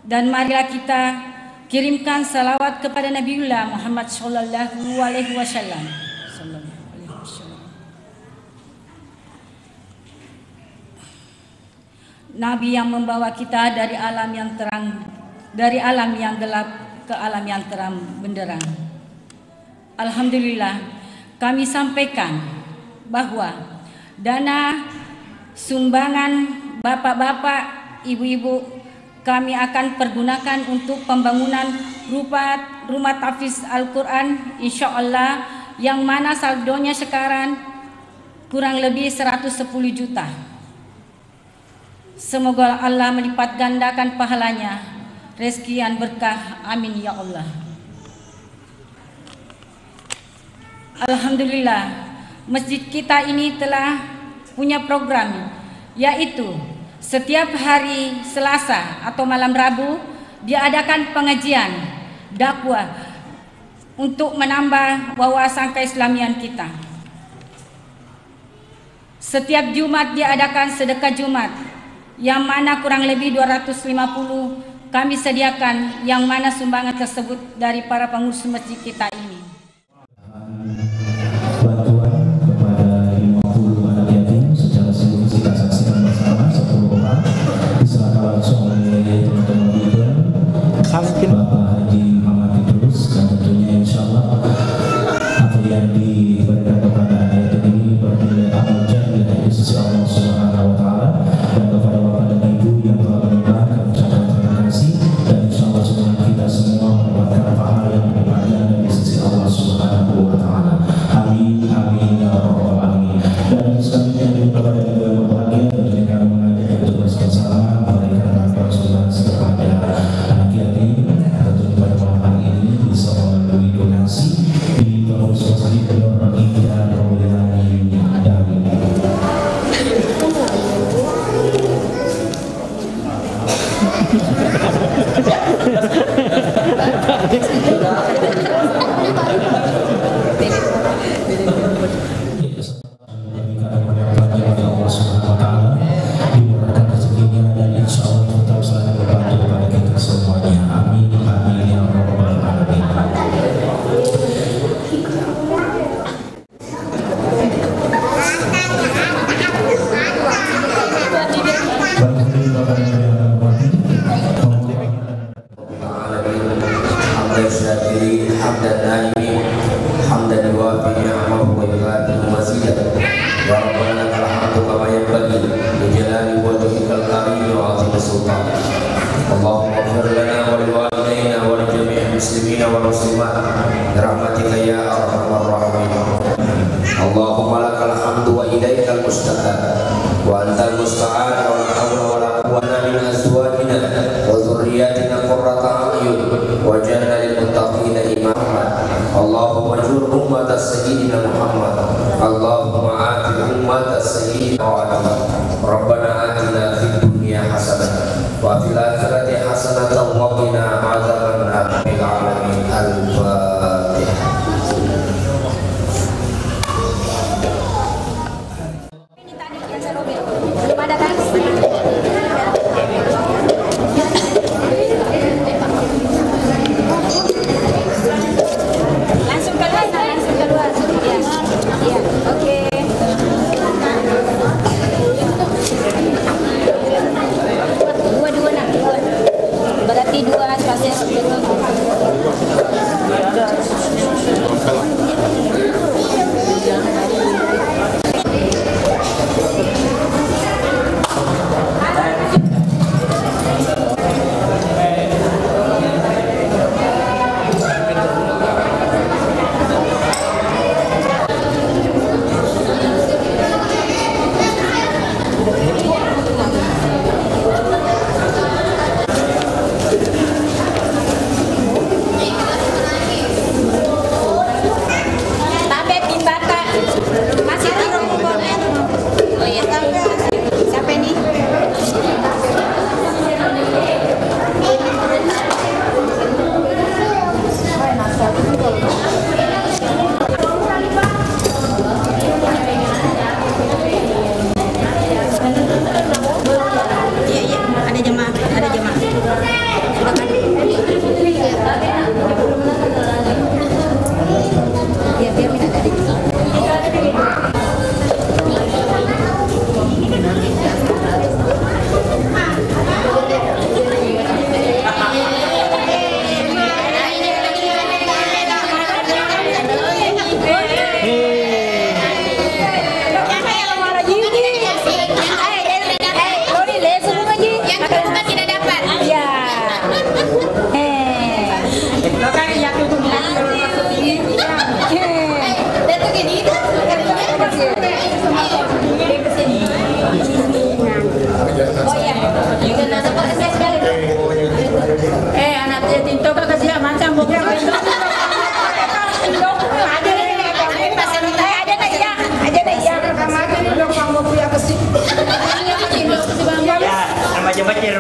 Dan marilah kita kirimkan salawat kepada Nabiullah Muhammad sallallahu alaihi wasallam. Nabi yang membawa kita dari alam yang terang, dari alam yang gelap ke alam yang terang benderang. Alhamdulillah, kami sampaikan bahwa dana sumbangan bapak-bapak, ibu-ibu kami akan pergunakan untuk pembangunan rumah tahfiz Al-Quran insyaallah, yang mana saldonya sekarang kurang lebih 110 juta. Semoga Allah melipat gandakan pahalanya, rezeki yang berkah, amin ya Allah. Alhamdulillah, masjid kita ini telah punya program, yaitu setiap hari Selasa atau malam Rabu diadakan pengajian dakwah untuk menambah wawasan keislamian kita. Setiap Jumat diadakan sedekah Jumat, yang mana kurang lebih 250 kami sediakan, yang mana sumbangan tersebut dari para pengurus masjid kita ini. Bantuan kepada 50 anak yatim secara simbolis kita saksikan bersama 10 orang diserahkan langsung oleh teman-teman leader Bapak Haji Muhammad Idrus, dan tentunya insya Allah apa yang diberikan kepada anak yatim ini bernilai amal jariah di sisi Allah Subhanahu wa Ta'ala. Dan kepada Bapak dan Ibu yang telah menerima, kami ucapkan terima kasih, dan insya Allah semoga kita semua mendapatkan pahala yang berlipat dari sisi Allah Subhanahu wa Ta'ala. Amin, amin, ya rabbal alamin. Dan selanjutnya kepada Ibu yang berbahagia, tentunya kami mengajak untuk bersama-sama memberikan bantuan sumbangan kepada anak yatim. Tentunya pada malam hari ini bisa melalui donasi di pengurus masjid Nur Indah Royani Adawi.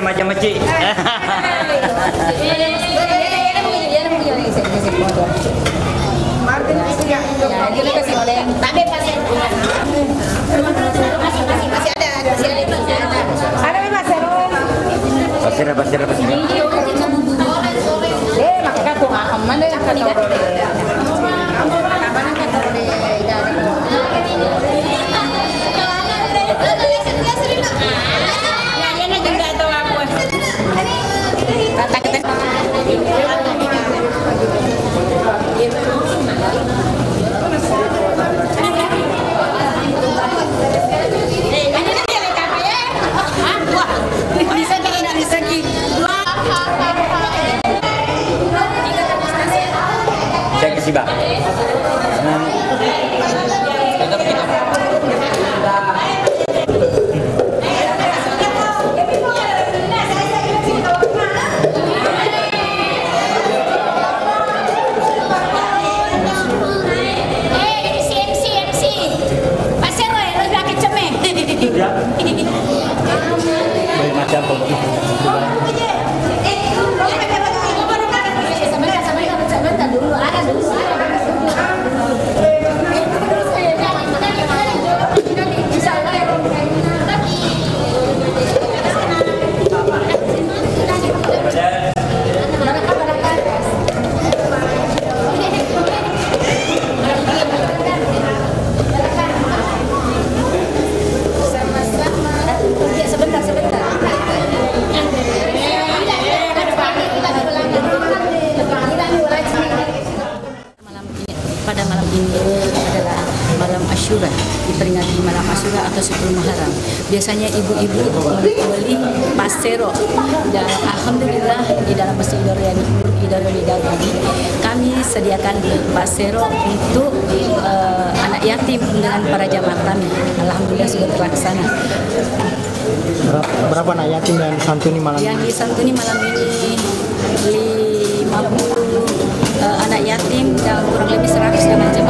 remaja masjid. Iya, Ya, kita kasih oleh. Tapi masih ada. Ada memang serong. Pasir. Maka kau aman deh kata orang. Kapan kata Saya ke Siba. Banyak macam pada malam ini adalah malam Asyura, diperingati malam Asyura atau 10 Muharram. Biasanya ibu-ibu membeli pasero dan alhamdulillah di dalam Masjid Darul Hidayah ini kami sediakan pasero untuk anak yatim dengan para jamaah kami. Alhamdulillah sudah terlaksana. Berapa anak yatim yang disantuni malam Yang ini? disantuni malam ini 50 anak yatim dan kurang lebih 100 dengan jemaah.